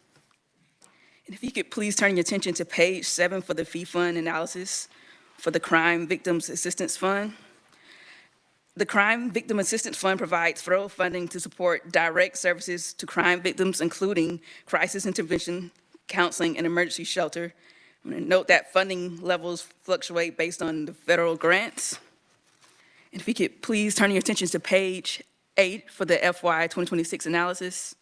And if you could please turn your attention to page 7 for the fee fund analysis for the Crime Victims Assistance Fund. The Crime Victim Assistance Fund provides federal funding to support direct services to crime victims, including crisis intervention, counseling, and emergency shelter. I'm going to note that funding levels fluctuate based on the federal grants. And if you could please turn your attention to page 8 for the FY 2026 analysis.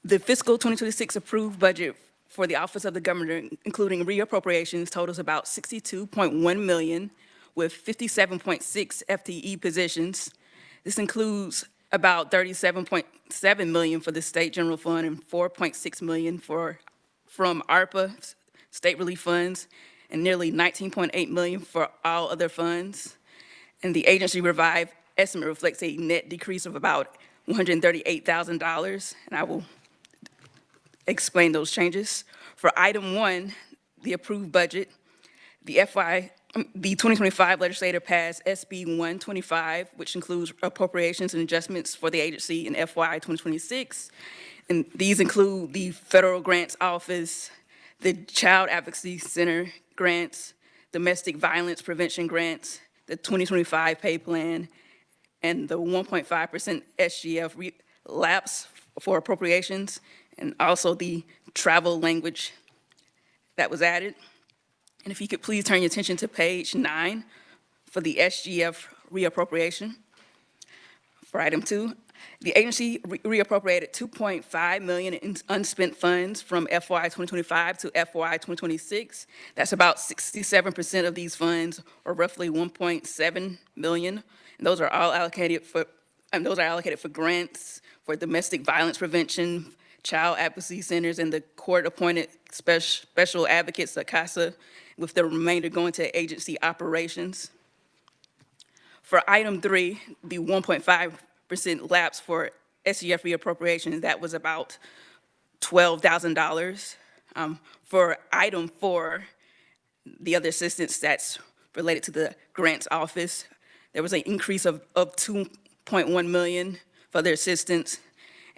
The fiscal 2026 approved budget for the Office of the Governor, including reappropriations, totals about $62.1 million with 57.6 FTE positions. This includes about $37.7 million for the State General Fund and $4.6 million from ARPA, state relief funds, and nearly $19.8 million for all other funds. And the agency revived estimate reflects a net decrease of about $138,000, and I will explain those changes. For item 1, the approved budget, the 2025 legislature passed SB 125, which includes appropriations and adjustments for the agency in FY 2026. And these include the Federal Grants Office, the Child Advocacy Center grants, domestic violence prevention grants, the 2025 pay plan, and the 1.5% SGF lapse for appropriations, and also the travel language that was added. And if you could please turn your attention to page 9 for the SGF reappropriation. For item 2, the agency reappropriated $2.5 million in unspent funds from FY 2025 to FY 2026. That's about 67% of these funds, or roughly $1.7 million. And those are all allocated for grants for domestic violence prevention, child advocacy centers, and the court-appointed special advocates, the CASA, with the remainder going to agency operations. For item 3, the 1.5% lapse for SGF reappropriation, that was about $12,000. For item 4, the other assistance that's related to the grants office, there was an increase of $2.1 million for their assistance,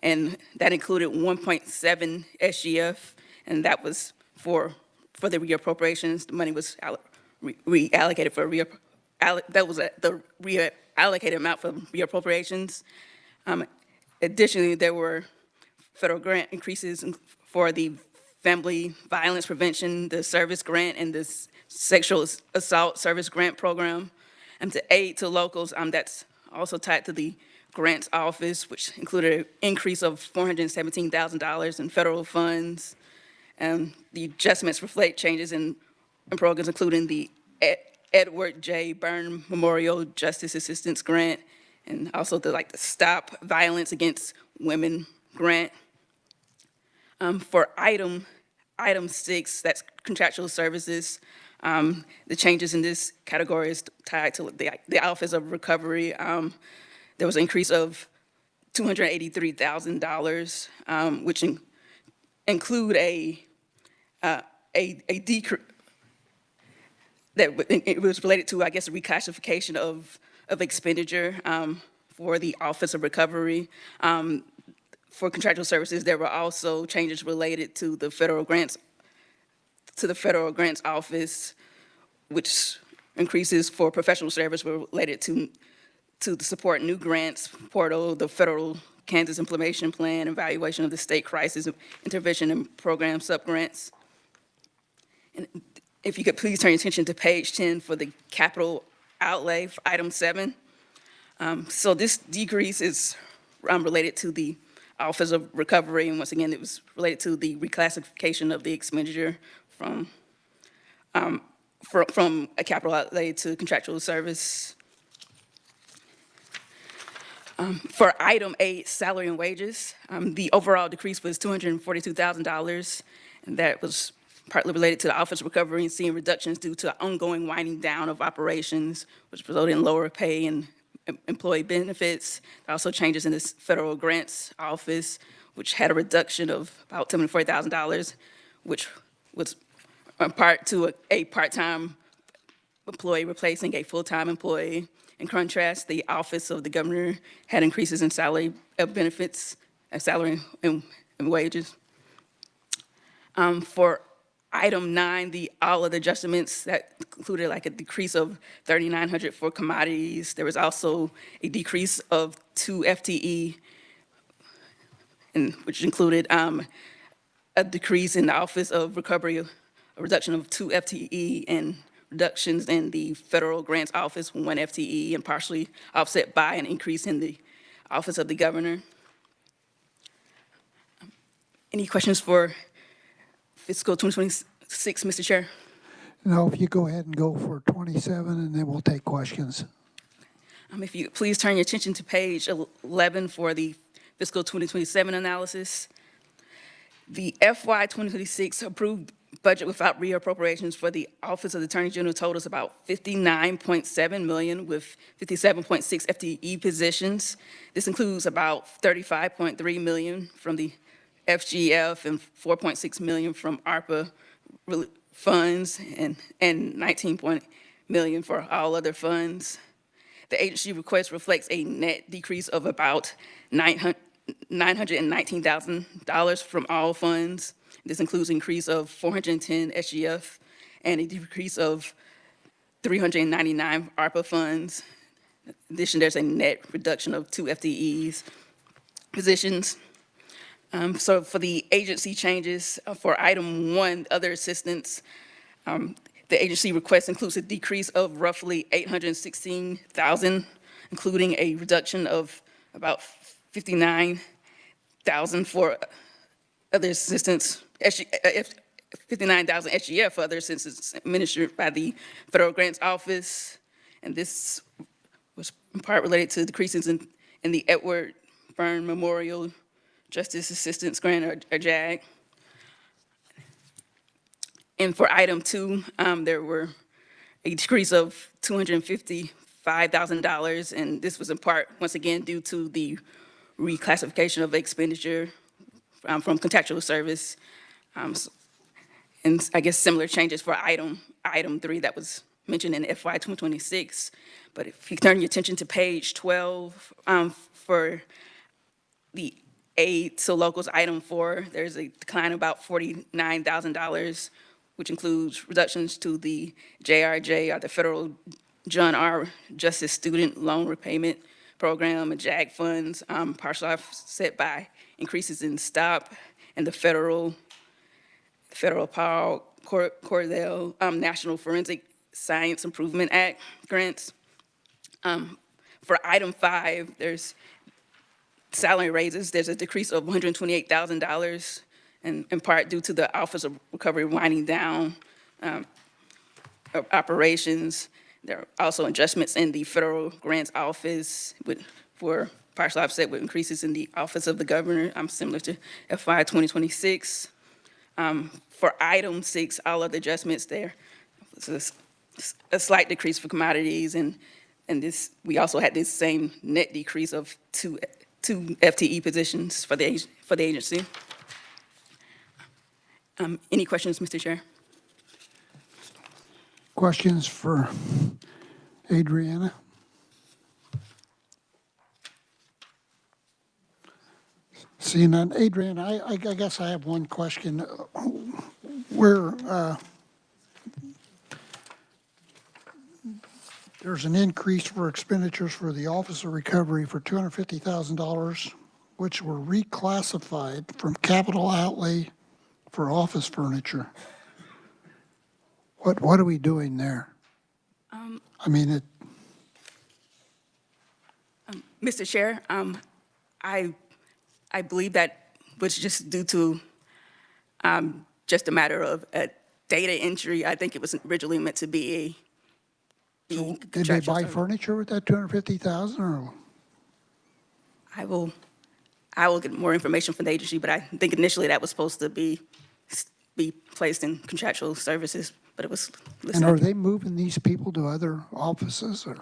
and that included 1.7 SGF, and that was for the reappropriations. The money was reallocated for that was the reallocated amount for reappropriations. Additionally, there were federal grant increases for the family violence prevention, the service grant, and the sexual assault service grant program. And to aid to locals, that's also tied to the grants office, which included an increase of $417,000 in federal funds. The adjustments reflect changes in programs, including the Edward J. Byrne Memorial Justice Assistance Grant, and also the Stop Violence Against Women grant. For item 6, that's contractual services. The changes in this category is tied to the Office of Recovery. There was an increase of $283,000, which include a decrease that it was related to, I guess, a reclassification of expenditure for the Office of Recovery. For contractual services, there were also changes related to the federal grants office, which increases for professional service were related to the support new grants portal, the federal Kansas Implementation Plan, evaluation of the state crisis intervention and program subgrants. And if you could please turn your attention to page 10 for the capital outlay for item 7. So this decrease is related to the Office of Recovery, and once again, it was related to the reclassification of the expenditure from a capital outlay to contractual service. For item 8, salary and wages, the overall decrease was $242,000, and that was partly related to the Office of Recovery and seeing reductions due to ongoing winding down of operations, which resulted in lower pay and employee benefits. Also changes in the federal grants office, which had a reduction of about $240,000, which was in part to a part-time employee replacing a full-time employee. In contrast, the Office of the Governor had increases in salary benefits, salary and wages. For item 9, all of the adjustments that included like a decrease of $3,900 for commodities. There was also a decrease of 2 FTE, which included a decrease in the Office of Recovery, a reduction of 2 FTE, and reductions in the Federal Grants Office, 1 FTE, and partially offset by an increase in the Office of the Governor. Any questions for fiscal 2026, Mr. Chair? Now, if you go ahead and go for 27, and then we'll take questions. If you please turn your attention to page 11 for the fiscal 2027 analysis. The FY 2026 approved budget without reappropriations for the Office of the Attorney General totals about $59.7 million with 57.6 FTE positions. This includes about $35.3 million from the FGF and $4.6 million from ARPA funds and $19 million for all other funds. The agency request reflects a net decrease of about $919,000 from all funds. This includes an increase of 410 SGF and a decrease of 399 ARPA funds. In addition, there's a net reduction of 2 FTEs positions. So for the agency changes, for item 1, other assistance, the agency request includes a decrease of roughly $816,000, including a reduction of about $59,000 for other assistance, 59,000 SGF for other assistance administered by the Federal Grants Office. And this was in part related to decreases in the Edward Byrne Memorial Justice Assistance Grant, or JAG. And for item 2, there were a decrease of $255,000, and this was in part, once again, due to the reclassification of expenditure from contractual service. And I guess similar changes for item 3 that was mentioned in FY 2026. But if you turn your attention to page 12, for the aid to locals, item 4, there's a decline of about $49,000, which includes reductions to the JRJ, or the Federal John R. Justice Student Loan Repayment Program, and JAG funds, partially offset by increases in STOP and the Federal Paul Cordell National Forensic Science Improvement Act grants. For item 5, there's salary raises. There's a decrease of $128,000, and in part due to the Office of Recovery winding down of operations. There are also adjustments in the Federal Grants Office for partially offset with increases in the Office of the Governor, similar to FY 2026. For item 6, all of the adjustments there, a slight decrease for commodities, and this, we also had this same net decrease of 2 two FTE positions for the agency. Any questions, Mr. Chair? Questions for Adriana? Seeing none. Adriana, I guess I have one question. Where there's an increase for expenditures for the Office of Recovery for $250,000, which were reclassified from capital outlay for office furniture. What are we doing there? I mean, Mr. Chair, I believe that was just due to just a matter of data entry. I think it was originally meant to be a so did they contractual buy service. furniture with that $250,000 or? I will get more information from the agency, but I think initially that was supposed to be placed in contractual services, but it was listed. And are they moving these people to other offices or?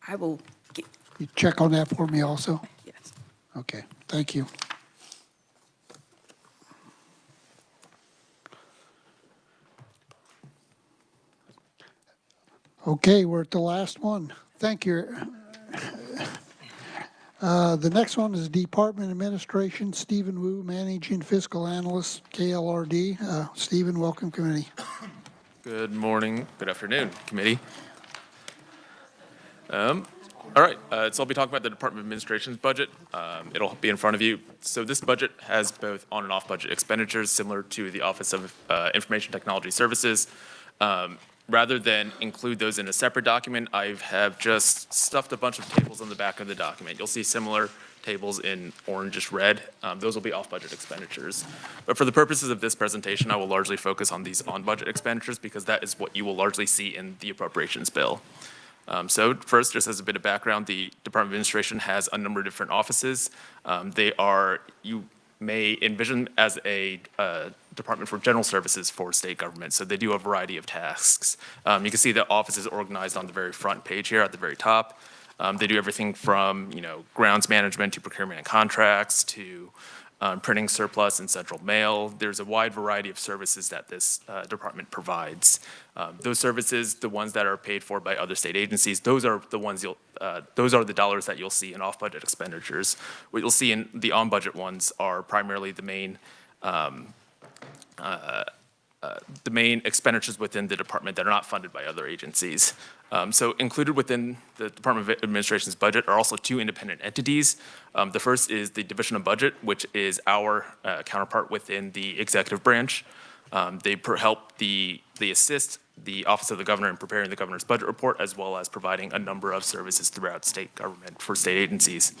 I will get, You check on that for me also? yes. Okay, thank you. Okay, we're at the last one. Thank you. The next one is Department Administration, Stephen Wu, Managing Fiscal Analyst, KLRD. Stephen, welcome committee. Good morning, good afternoon, committee. All right, so I'll be talking about the Department of Administration's budget. It'll be in front of you. So this budget has both on and off budget expenditures similar to the Office of Information Technology Services. Rather than include those in a separate document, I have just stuffed a bunch of tables on the back of the document. You'll see similar tables in orangish red. Those will be off-budget expenditures. But for the purposes of this presentation, I will largely focus on these on-budget expenditures because that is what you will largely see in the appropriations bill. So first, just as a bit of background, the Department of Administration has a number of different offices. They are, you may envision as a department for general services for state government. So they do a variety of tasks. You can see the office is organized on the very front page here at the very top. They do everything from, grounds management to procurement and contracts to printing surplus and central mail. There's a wide variety of services that this department provides. Those services, the ones that are paid for by other state agencies, those are the ones those are the dollars that you'll see in off-budget expenditures. What you'll see in the on-budget ones are primarily the main expenditures within the department that are not funded by other agencies. So included within the Department of Administration's budget are also two independent entities. The first is the Division of Budget, which is our counterpart within the executive branch. They assist the Office of the Governor in preparing the governor's budget report, as well as providing a number of services throughout state government for state agencies.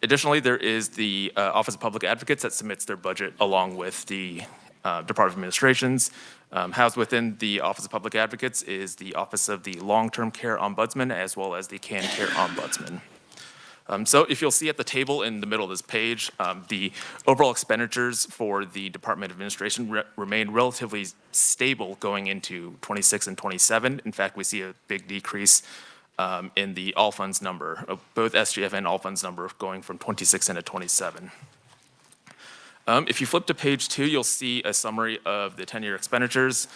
Additionally, there is the Office of Public Advocates that submits their budget along with the Department of Administration's. Housed within the Office of Public Advocates is the Office of the Long-Term Care Ombudsman, as well as the Can Care Ombudsman. So if you'll see at the table in the middle of this page, the overall expenditures for the Department of Administration remain relatively stable going into 26 and 27. In fact, we see a big decrease in the all funds number, both SGF and all funds number going from 26 into 27. If you flip to page 2, you'll see a summary of the 10-year expenditures.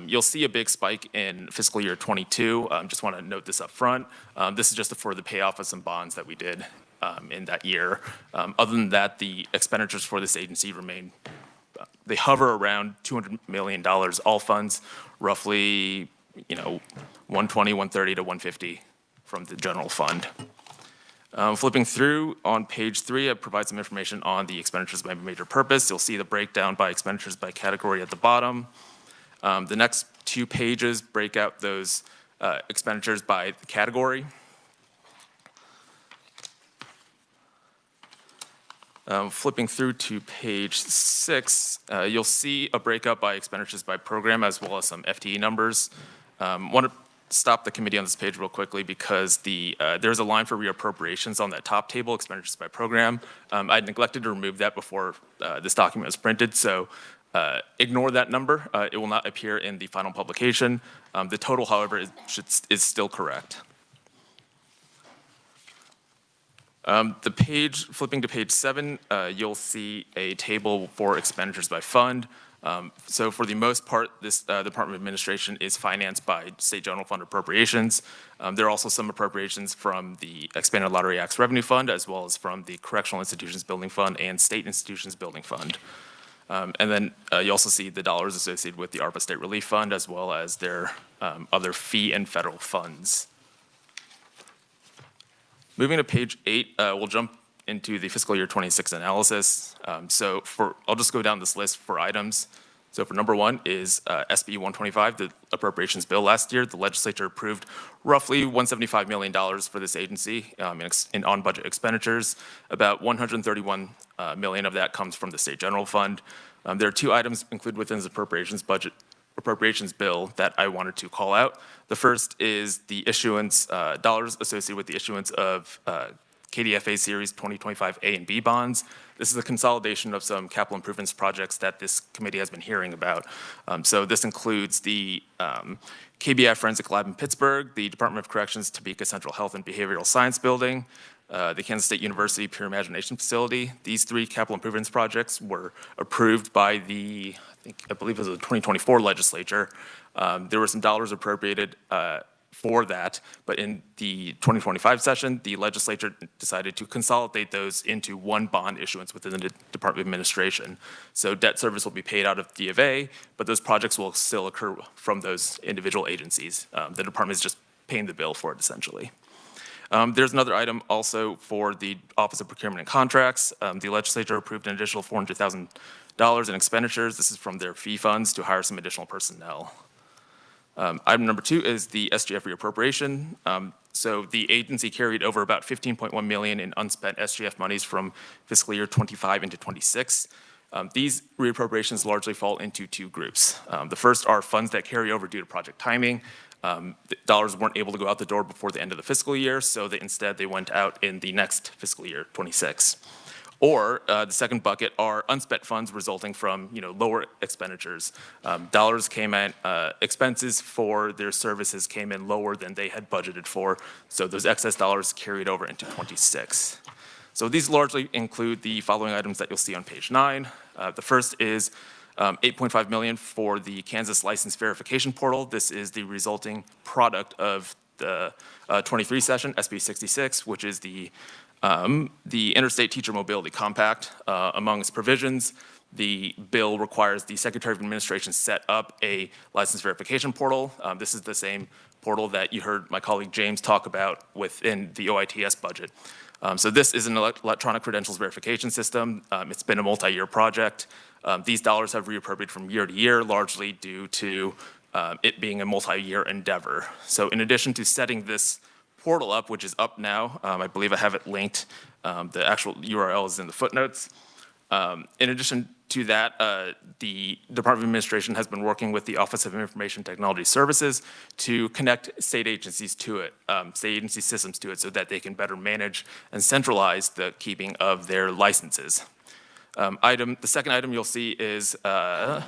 You'll see a big spike in fiscal year 22. Just want to note this up front. This is just for the payoff of some bonds that we did in that year. Other than that, the expenditures for this agency remain, they hover around $200 million, all funds, roughly, 120, 130 to 150 from the general fund. Flipping through on page 3, I provide some information on the expenditures by major purpose. You'll see the breakdown by expenditures by category at the bottom. The next 2 pages break out those expenditures by category. Flipping through to page 6, you'll see a breakup by expenditures by program as well as some FTE numbers. Want to stop the committee on this page real quickly because there's a line for reappropriations on that top table, expenditures by program. I neglected to remove that before this document was printed, so ignore that number. It will not appear in the final publication. The total, however, is still correct. Flipping to page 7, you'll see a table for expenditures by fund. So for the most part, this Department of Administration is financed by state general fund appropriations. There are also some appropriations from the Expanded Lottery Act's Revenue Fund, as well as from the Correctional Institutions Building Fund and State Institutions Building Fund. And then you also see the dollars associated with the ARPA State Relief Fund, as well as their other fee and federal funds. Moving to page 8, we'll jump into the fiscal year 26 analysis. I'll just go down this list for items. So for number 1 is SB 125, the appropriations bill last year. The legislature approved roughly $175 million for this agency in on-budget expenditures. About $131 million of that comes from the state general fund. There are 2 items included within this appropriations bill that I wanted to call out. The first is the issuance, dollars associated with the issuance of KDFA Series 2025 A and B bonds. This is a consolidation of some capital improvements projects that this committee has been hearing about. So this includes the KBI Forensic Lab in Pittsburgh, the Department of Corrections Topeka Central Health and Behavioral Science Building, the Kansas State University Pure Imagination Facility. These 3 capital improvements projects were approved by I believe it was the 2024 legislature. There were some dollars appropriated for that, but in the 2025 session, the legislature decided to consolidate those into one bond issuance within the Department of Administration. So debt service will be paid out of D of A, but those projects will still occur from those individual agencies. The department is just paying the bill for it, essentially. There's another item also for the Office of Procurement and Contracts. The legislature approved an additional $400,000 in expenditures. This is from their fee funds to hire some additional personnel. Item number 2 is the SGF reappropriation. So the agency carried over about $15.1 million in unspent SGF monies from fiscal year 25 into 26. These reappropriations largely fall into 2 groups. The first are funds that carry over due to project timing. The dollars weren't able to go out the door before the end of the fiscal year, so instead they went out in the next fiscal year, 26. Or the second bucket are unspent funds resulting from lower expenditures. Dollars came in, expenses for their services came in lower than they had budgeted for, so those excess dollars carried over into 26. So these largely include the following items that you'll see on page 9. The first is $8.5 million for the Kansas License Verification Portal. This is the resulting product of the 23 session, SB 66, which is the Interstate Teacher Mobility Compact. Among its provisions, the bill requires the Secretary of Administration set up a license verification portal. This is the same portal that you heard my colleague James talk about within the OITS budget. So this is an electronic credentials verification system. It's been a multi-year project. These dollars have reappropriated from year to year, largely due to it being a multi-year endeavor. So in addition to setting this portal up, which is up now, I believe I have it linked. The actual URL is in the footnotes. In addition to that, the Department of Administration has been working with the Office of Information Technology Services to connect state agencies to it, state agency systems to it, so that they can better manage and centralize the keeping of their licenses. The second item you'll see is $5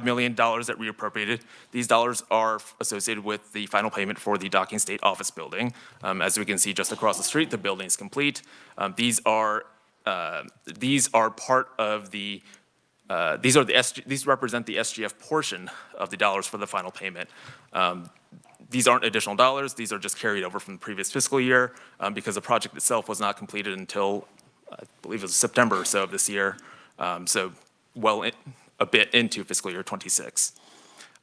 million that reappropriated. These dollars are associated with the final payment for the Docking State Office Building. As we can see just across the street, the building is complete. These represent the SGF portion of the dollars for the final payment. These aren't additional dollars. These are just carried over from the previous fiscal year because the project itself was not completed until I believe it was September or so of this year. So a bit into fiscal year 26.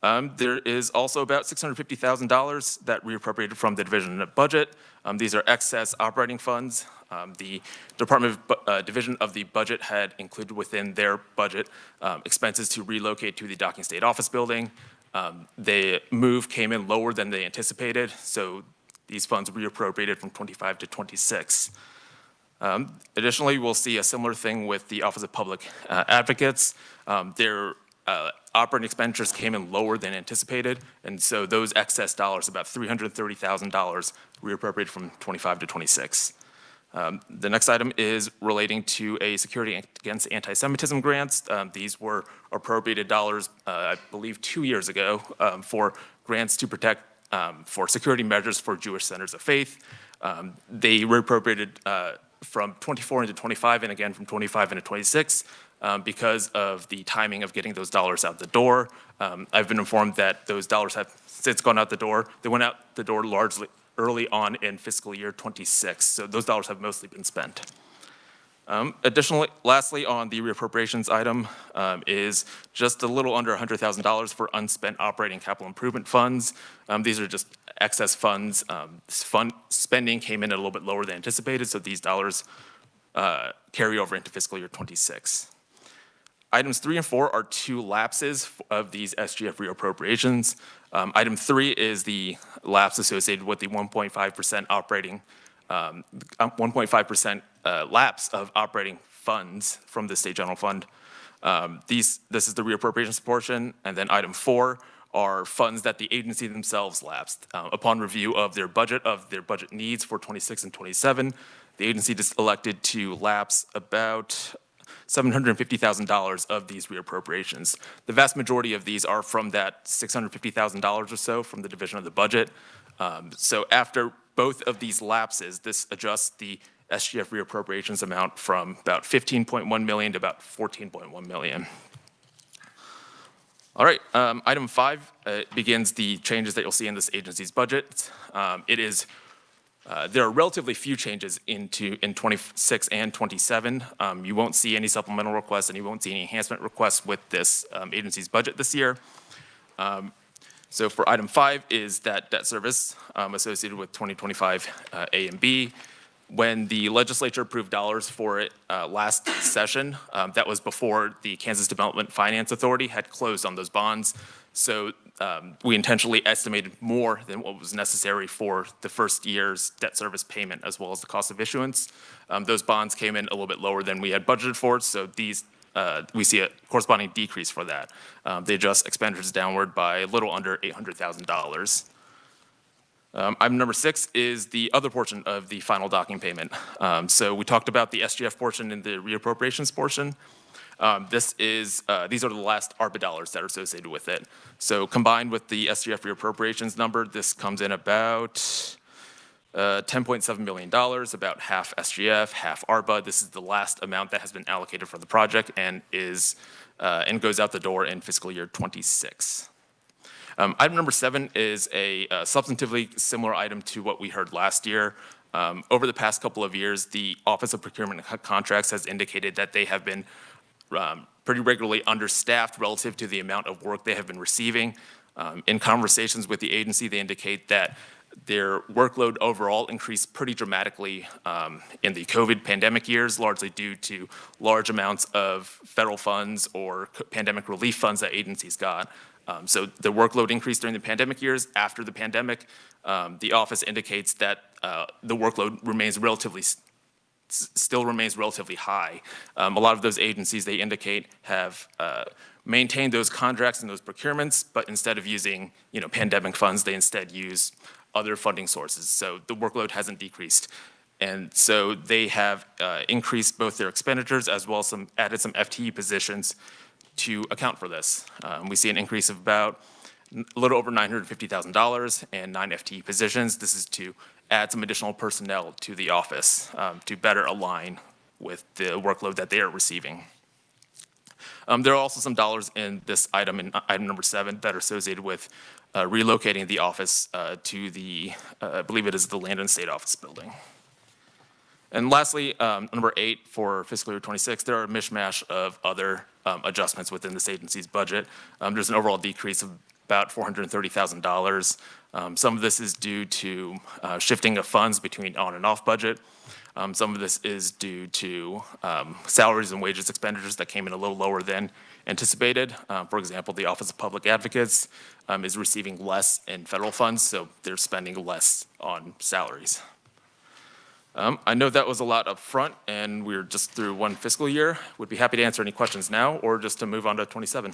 There is also about $650,000 that reappropriated from the division budget. These are excess operating funds. The division of the budget had included within their budget expenses to relocate to the Docking State Office Building. The move came in lower than they anticipated, so these funds reappropriated from 25 to 26. Additionally, we'll see a similar thing with the Office of Public Advocates. Their operating expenditures came in lower than anticipated, and so those excess dollars, about $330,000, reappropriated from 25 to 26. The next item is relating to a Security Against Anti-Semitism grants. These were appropriated dollars, I believe 2 years ago, for grants to protect for security measures for Jewish centers of faith. They reappropriated from 24 into 25 and again from 25 into 26 because of the timing of getting those dollars out the door. I've been informed that those dollars have since gone out the door. They went out the door largely early on in fiscal year 26, so those dollars have mostly been spent. Additionally, lastly, on the reappropriations item is just a little under $100,000 for unspent operating capital improvement funds. These are just excess funds. Fund spending came in a little bit lower than anticipated, so these dollars carry over into fiscal year 26. Items 3 and 4 are two lapses of these SGF reappropriations. Item 3 is the lapse associated with the 1.5% operating 1.5% lapse of operating funds from the state general fund. This is the reappropriations portion, and then item 4 are funds that the agency themselves lapsed. Upon review of their budget needs for 26 and 27, the agency just elected to lapse about $750,000 of these reappropriations. The vast majority of these are from that $650,000 or so from the division of the budget. So after both of these lapses, this adjusts the SGF reappropriations amount from about $15.1 million to about $14.1 million. All right, item 5 begins the changes that you'll see in this agency's budget. There are relatively few changes in 26 and 27. You won't see any supplemental requests and you won't see any enhancement requests with this agency's budget this year. So for item 5 is that debt service associated with 2025 A and B. When the legislature approved dollars for it last session, that was before the Kansas Development Finance Authority had closed on those bonds. So we intentionally estimated more than what was necessary for the first year's debt service payment as well as the cost of issuance. Those bonds came in a little bit lower than we had budgeted for, so these we see a corresponding decrease for that. They adjust expenditures downward by a little under $800,000. Item number 6 is the other portion of the final docking payment. So we talked about the SGF portion and the reappropriations portion. These are the last ARPA dollars that are associated with it. So combined with the SGF reappropriations number, this comes in about $10.7 million, about half SGF, half ARPA. This is the last amount that has been allocated for the project and goes out the door in fiscal year 26. Item number 7 is a substantively similar item to what we heard last year. Over the past couple of years, the Office of Procurement and Contracts has indicated that they have been pretty regularly understaffed relative to the amount of work they have been receiving. In conversations with the agency, they indicate that their workload overall increased pretty dramatically in the COVID pandemic years, largely due to large amounts of federal funds or pandemic relief funds that agencies got. So the workload increased during the pandemic years. After the pandemic, the office indicates that the workload still remains relatively high. A lot of those agencies, they indicate, have maintained those contracts and those procurements, but instead of using pandemic funds, they instead use other funding sources. So the workload hasn't decreased. And so they have increased both their expenditures as well as added some FTE positions to account for this. We see an increase of about a little over $950,000 and 9 FTE positions. This is to add some additional personnel to the office to better align with the workload that they are receiving. There are also some dollars in this item, in item number 7, that are associated with relocating the office to the, I believe it is the Land and State Office building. And lastly, number 8 for fiscal year 26, there are a mishmash of other adjustments within this agency's budget. There's an overall decrease of about $430,000. Some of this is due to shifting of funds between on and off budget. Some of this is due to salaries and wages expenditures that came in a little lower than anticipated. For example, the Office of Public Advocates is receiving less in federal funds, so they're spending less on salaries. I know that was a lot up front, and we're just through one fiscal year. Would be happy to answer any questions now, or just to move on to 27.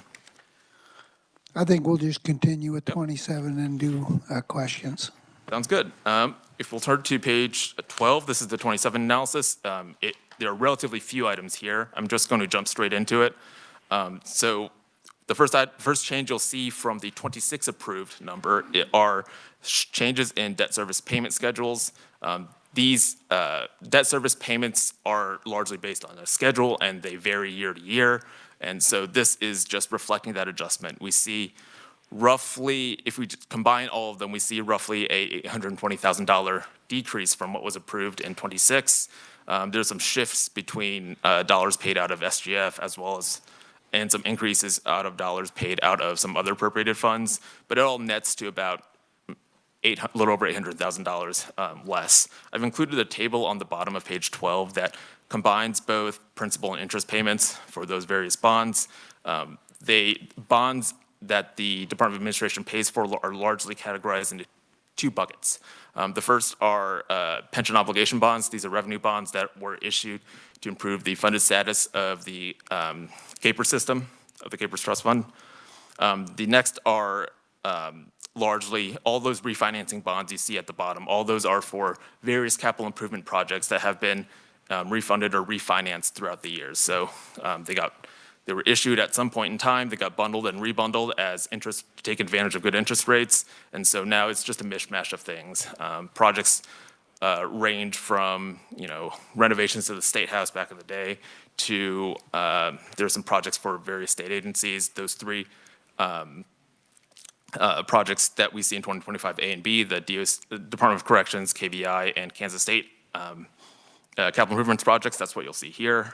I think we'll just continue with 27 and do questions. Sounds good. If we'll turn to page 12, this is the 27 analysis. There are relatively few items here. I'm just going to jump straight into it. So the first change you'll see from the 26 approved number are changes in debt service payment schedules. These debt service payments are largely based on a schedule, and they vary year to year. And so this is just reflecting that adjustment. We see roughly, if we combine all of them, we see roughly a $120,000 decrease from what was approved in '26. There's some shifts between dollars paid out of SGF as well as, and some increases out of dollars paid out of some other appropriated funds, but it all nets to about a little over $800,000 less. I've included a table on the bottom of page 12 that combines both principal and interest payments for those various bonds. Bonds that the Department of Administration pays for are largely categorized into two buckets. The first are pension obligation bonds. These are revenue bonds that were issued to improve the funded status of the CAPER system, of the CAPERS Trust Fund. The next are largely all those refinancing bonds you see at the bottom. All those are for various capital improvement projects that have been refunded or refinanced throughout the years. So they were issued at some point in time. They got bundled and rebundled as interest to take advantage of good interest rates. And so now it's just a mishmash of things. Projects range from, renovations to the State House back in the day to there's some projects for various state agencies. Those three projects that we see in 2025 A and B, the Department of Corrections, KBI, and Kansas State capital improvements projects, that's what you'll see here.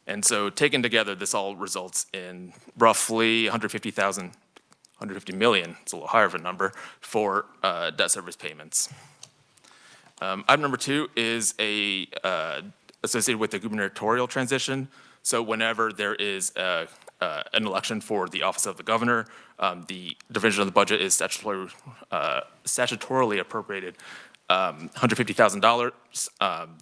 And so taken together, this all results in roughly $150 million, it's a little higher of a number, for debt service payments. Item number 2 is associated with the gubernatorial transition. So whenever there is an election for the office of the governor, the division of the budget is statutorily appropriated $150,000.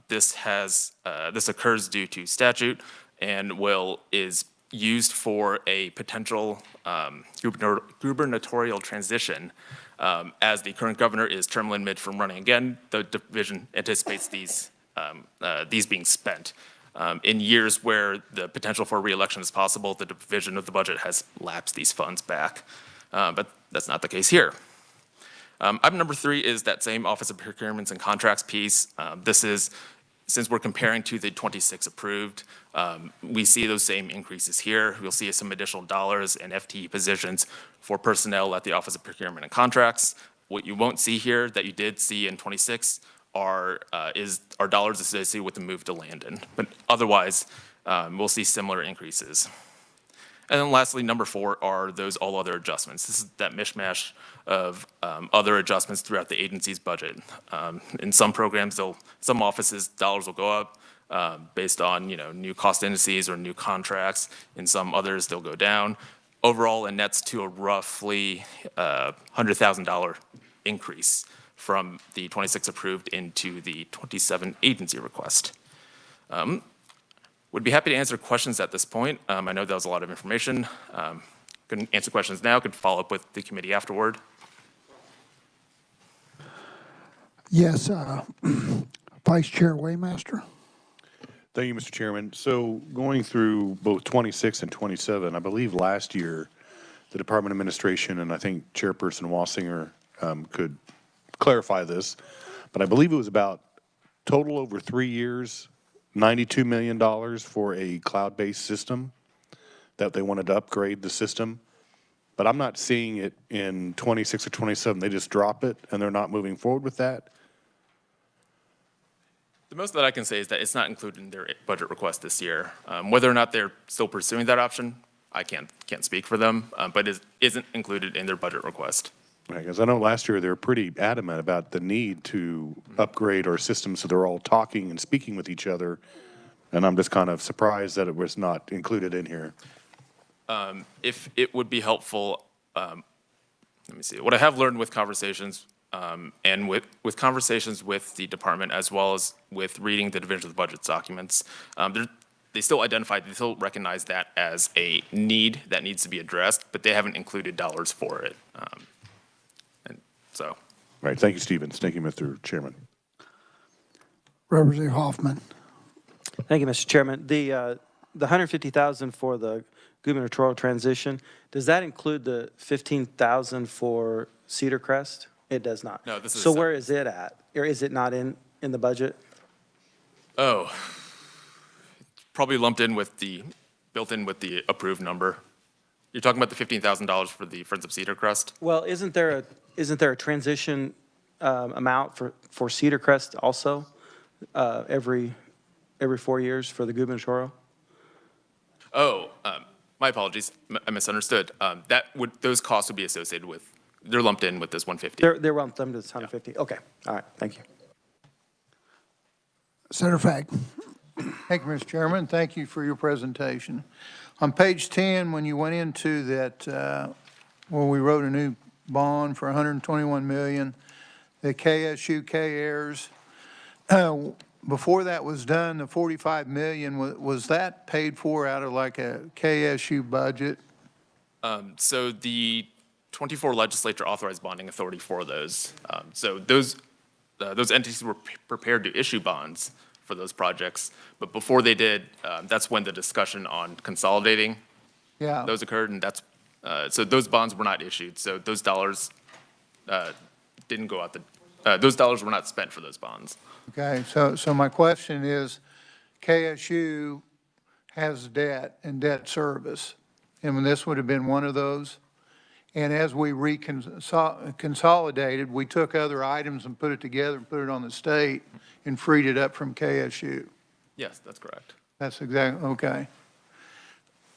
This occurs due to statute and is used for a potential gubernatorial transition. As the current governor is term limited from running again, the division anticipates these being spent. In years where the potential for re-election is possible, the division of the budget has lapsed these funds back. But that's not the case here. Item number 3 is that same Office of Procurements and Contracts piece. This is, since we're comparing to the 26 approved, we see those same increases here. We'll see some additional dollars and FTE positions for personnel at the Office of Procurement and Contracts. What you won't see here that you did see in 26 are dollars associated with the move to Landon. But otherwise, we'll see similar increases. And then lastly, number 4 are those all other adjustments. This is that mishmash of other adjustments throughout the agency's budget. In some programs, some offices, dollars will go up based on new cost indices or new contracts. In some others, they'll go down. Overall, it nets to a roughly $100,000 increase from the 26 approved into the 27 agency request. Would be happy to answer questions at this point. I know that was a lot of information. Couldn't answer questions now, could follow up with the committee afterward. Yes, Vice Chair Waymaster. Thank you, Mr. Chairman. So going through both 26 and 27, I believe last year, the Department of Administration, and I think Chairperson Wassinger could clarify this, but I believe it was about total over 3 years, $92 million for a cloud-based system that they wanted to upgrade the system. But I'm not seeing it in 26 or 27. They just drop it and they're not moving forward with that. The most that I can say is that it's not included in their budget request this year. Whether or not they're still pursuing that option, I can't speak for them, but it isn't included in their budget request. Right, because I know last year they were pretty adamant about the need to upgrade our system so they're all talking and speaking with each other, and I'm just kind of surprised that it was not included in here. If it would be helpful, let me see. What I have learned with conversations and with conversations with the department as well as with reading the division of the budget documents, they still recognize that as a need that needs to be addressed, but they haven't included dollars for it. So. Right, thank you, Stevens. Thank you, Mr. Chairman. Representative Hoffman. Thank you, Mr. Chairman. The $150,000 for the gubernatorial transition, does that include the $15,000 for Cedar Crest? It does not. No, this is so where is it at? Or is it not in? in the budget? Oh, probably lumped in with the, built in with the approved number. You're talking about the $15,000 for the Friends of Cedar Crest? Well, isn't there a transition amount for Cedar Crest also every 4 years for the gubernatorial? Oh, my apologies. I misunderstood. Those costs would be associated with, they're lumped in with this 150. They're lumped into this 150. Okay, all right, thank you. Senator Fagg. Thank you, Mr. Chairman. Thank you for your presentation. On page 10, when you went into that, where we wrote a new bond for $121 million, the KSU K-heirs, before that was done, the $45 million, was that paid for out of like a KSU budget? So the 24 legislature authorized bonding authority for those. So those entities were prepared to issue bonds for those projects. But before they did, that's when the discussion on consolidating those occurred. And that's, so those bonds were not issued. So those dollars didn't go out those dollars were not spent for those bonds. Okay, so my question is, KSU has debt and debt service, and this would have been one of those. And as we consolidated, we took other items and put it together and put it on the state and freed it up from KSU. Yes, that's correct. That's exactly, okay.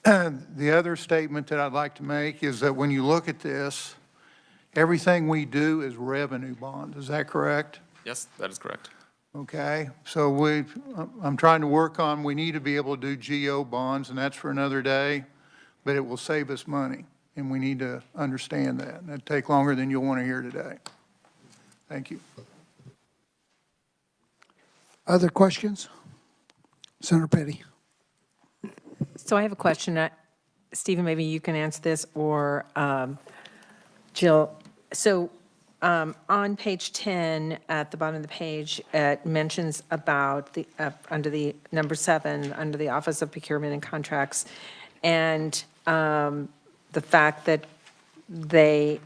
The other statement that I'd like to make is that when you look at this, everything we do is revenue bond. Is that correct? Yes, that is correct. Okay, so I'm trying to work on, we need to be able to do GO bonds, and that's for another day, but it will save us money, and we need to understand that. And it'll take longer than you'll want to hear today. Thank you. Other questions? Senator Petty. So I have a question. Stephen, maybe you can answer this, or Jill. So on page 10, at the bottom of the page, it mentions about the, under the number 7, under the Office of Procurement and Contracts, and the fact that they,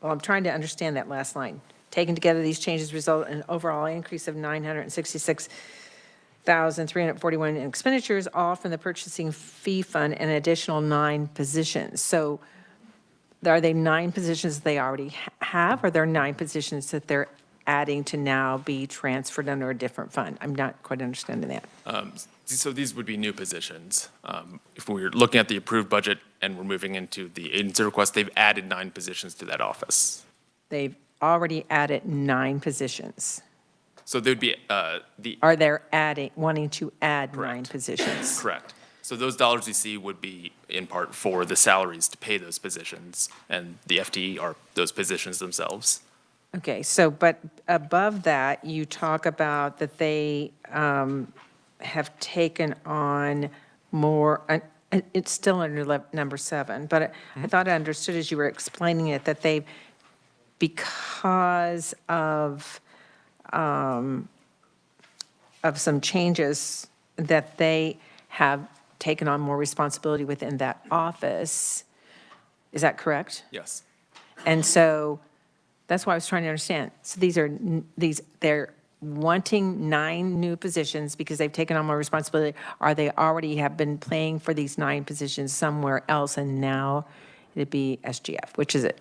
well, I'm trying to understand that last line. Taken together, these changes result in an overall increase of $966,341 in expenditures, all from the purchasing fee fund and an additional 9 positions. So are they 9 positions they already have, or are there 9 positions that they're adding to now be transferred under a different fund? I'm not quite understanding that. So these would be new positions. If we're looking at the approved budget and we're moving into the agency request, they've added 9 positions to that office. They've already added 9 positions. So there'd be Are they wanting to add 9 positions? Correct. So those dollars you see would be in part for the salaries to pay those positions, and the FTE are those positions themselves. Okay, so, but above that, you talk about that they have taken on more, it's still under number 7, but I thought I understood as you were explaining it, that they, because of some changes, that they have taken on more responsibility within that office. Is that correct? Yes. And so that's why I was trying to understand. So they're wanting 9 new positions because they've taken on more responsibility. Are they already have been playing for these 9 positions somewhere else, and now it'd be SGF? Which is it?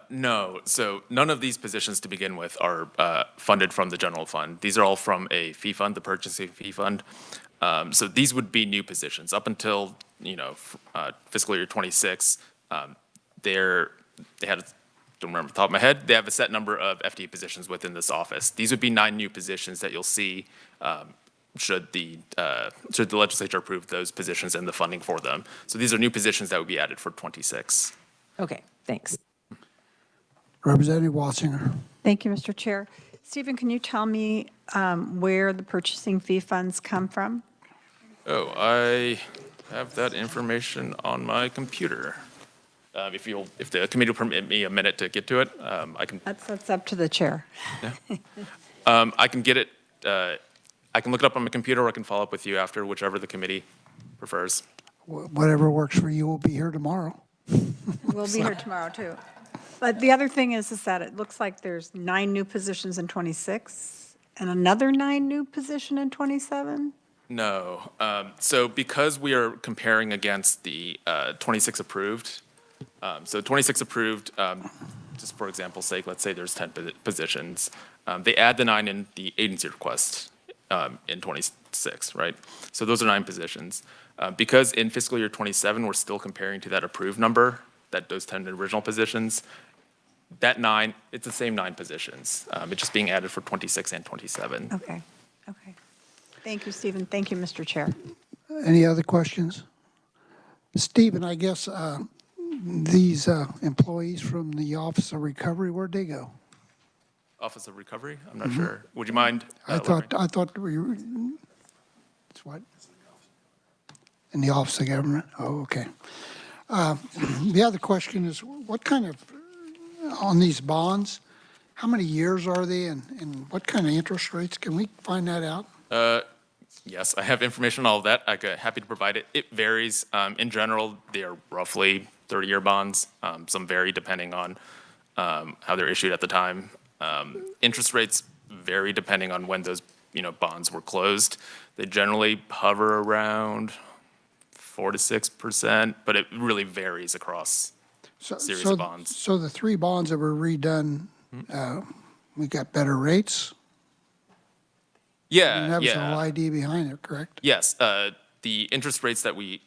No. So none of these positions to begin with are funded from the general fund. These are all from a fee fund, the purchasing fee fund. So these would be new positions. Up until, fiscal year 26, they had, don't remember off the top of my head, they have a set number of FTE positions within this office. These would be 9 new positions that you'll see should the legislature approve those positions and the funding for them. So these are new positions that would be added for 26. Okay, thanks. Representative Wassinger. Thank you, Mr. Chair. Stephen, can you tell me where the purchasing fee funds come from? Oh, I have that information on my computer. If the committee will permit me a minute to get to it, I can. That's up to the chair. Yeah. I can get it. I can look it up on my computer, or I can follow up with you after, whichever the committee prefers. Whatever works for you. We'll be here tomorrow. We'll be here tomorrow, too. But the other thing is that it looks like there's 9 new positions in 26, And another 9 new position in '27? No. So because we are comparing against the 26 approved, so 26 approved, just for example's sake, let's say there's 10 positions. They add the 9 in the agency request in 26, right? So those are 9 positions. Because in fiscal year 27, we're still comparing to that approved number, those 10 original positions, that 9, it's the same 9 positions. It's just being added for 26 and 27. Okay, okay. Thank you, Stephen. Thank you, Mr. Chair. Any other questions? Stephen, I guess these employees from the Office of Recovery, where'd they go? Office of Recovery? I'm not sure. Would you mind? I thought we were, it's what? In the Office of Government? Oh, okay. The other question is, what kind of, on these bonds, how many years are they and what kind of interest rates? Can we find that out? Yes, I have information on all of that. I'm happy to provide it. It varies. In general, they are roughly 30-year bonds. Some vary depending on how they're issued at the time. Interest rates vary depending on when those bonds were closed. They generally hover around 4 to 6%, but it really varies across series of bonds. So the 3 bonds that were redone, we got better rates? Yeah, And that was the yeah. whole idea behind it, correct? Yes, the interest rates that we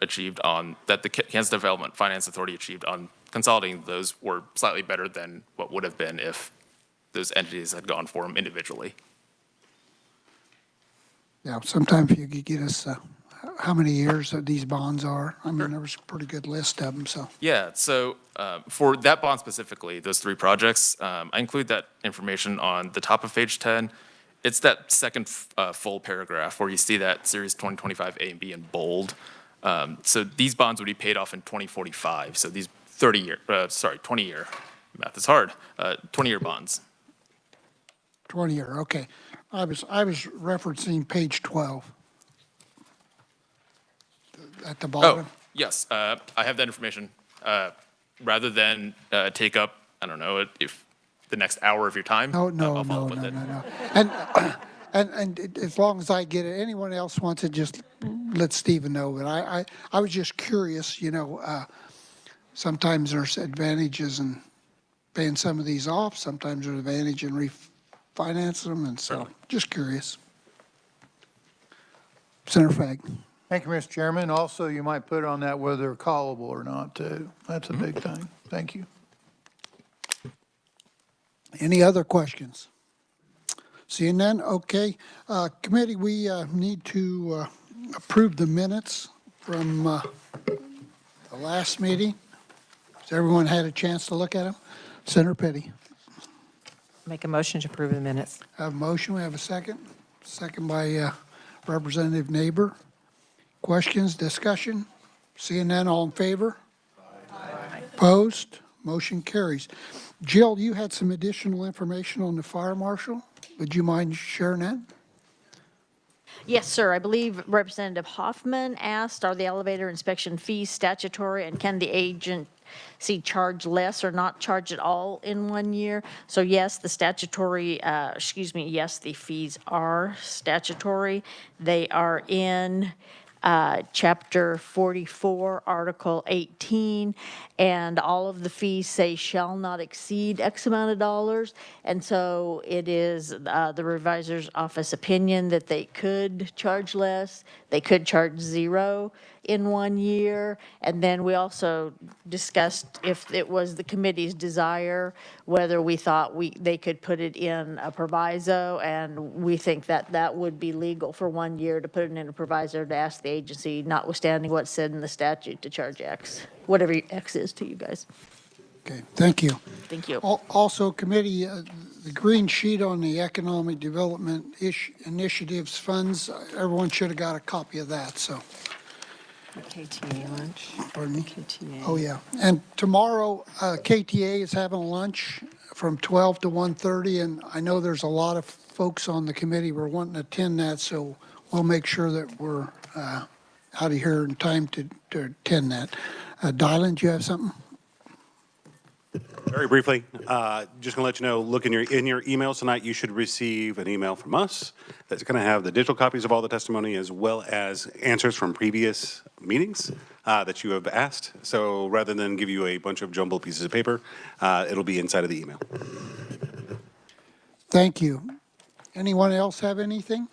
achieved on, that the Kansas Development Finance Authority achieved on consolidating those were slightly better than what would have been if those entities had gone for them individually. Yeah, sometime if you could get us how many years that these bonds are. I mean, there was a pretty good list of them, so. Yeah, so for that bond specifically, those 3 projects, I include that information on the top of page 10. It's that second full paragraph where you see that Series 2025 A and B in bold. So these bonds would be paid off in 2045. So these 20-year, math is hard, 20-year bonds. 20-year, okay. I was referencing page 12 at the bottom. Oh, yes, I have that information. Rather than take up, I don't know, if the next hour of your time, I'll follow up with it. And as long as I get it, anyone else wants it, just let Stephen know. But I was just curious, sometimes there's advantages in paying some of these off, sometimes there's advantage in refinancing them, and so just curious. Senator Fagg. Thank you, Mr. Chairman. Also, you might put on that whether they're callable or not, too. That's a big thing. Thank you. Any other questions? Seeing none, okay. Committee, we need to approve the minutes from the last meeting. Has everyone had a chance to look at them? Senator Petty. Make a motion to approve the minutes. I have a motion, we have a second. Second by Representative Neighbor. Questions, discussion? Seeing none, all in favor? Aye. Opposed? Motion carries. Jill, you had some additional information on the fire marshal. Would you mind sharing that? Yes, sir. I believe Representative Hoffman asked, are the elevator inspection fees statutory, and can the agency charge less or not charge at all in 1 year? So yes, the yes, the fees are statutory. They are in Chapter 44, Article 18, and all of the fees say shall not exceed X amount of dollars. And so it is the revisor's office opinion that they could charge less, they could charge 0 in 1 year. And then we also discussed if it was the committee's desire, whether we thought they could put it in a proviso, and we think that that would be legal for 1 year to put it in a proviso to ask the agency, notwithstanding what's said in the statute, to charge X, whatever X is to you guys. Okay, thank you. Thank you. Also, committee, the green sheet on the economic development initiatives funds, everyone should have got a copy of that, so. KTA lunch. Pardon me? KTA. Oh, yeah. And tomorrow, KTA is having lunch from 12 to 1:30, and I know there's a lot of folks on the committee who are wanting to attend that, so we'll make sure that we're out of here in time to attend that. Dylan, do you have something? Very briefly, just going to let you know, look in your emails tonight, you should receive an email from us that's going to have the digital copies of all the testimony as well as answers from previous meetings that you have asked. So rather than give you a bunch of jumbled pieces of paper, it'll be inside of the email. Thank you. Anyone else have anything?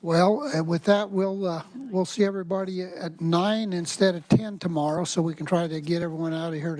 Well, with that, we'll see everybody at 9 instead of 10 tomorrow, so we can try to get everyone out of here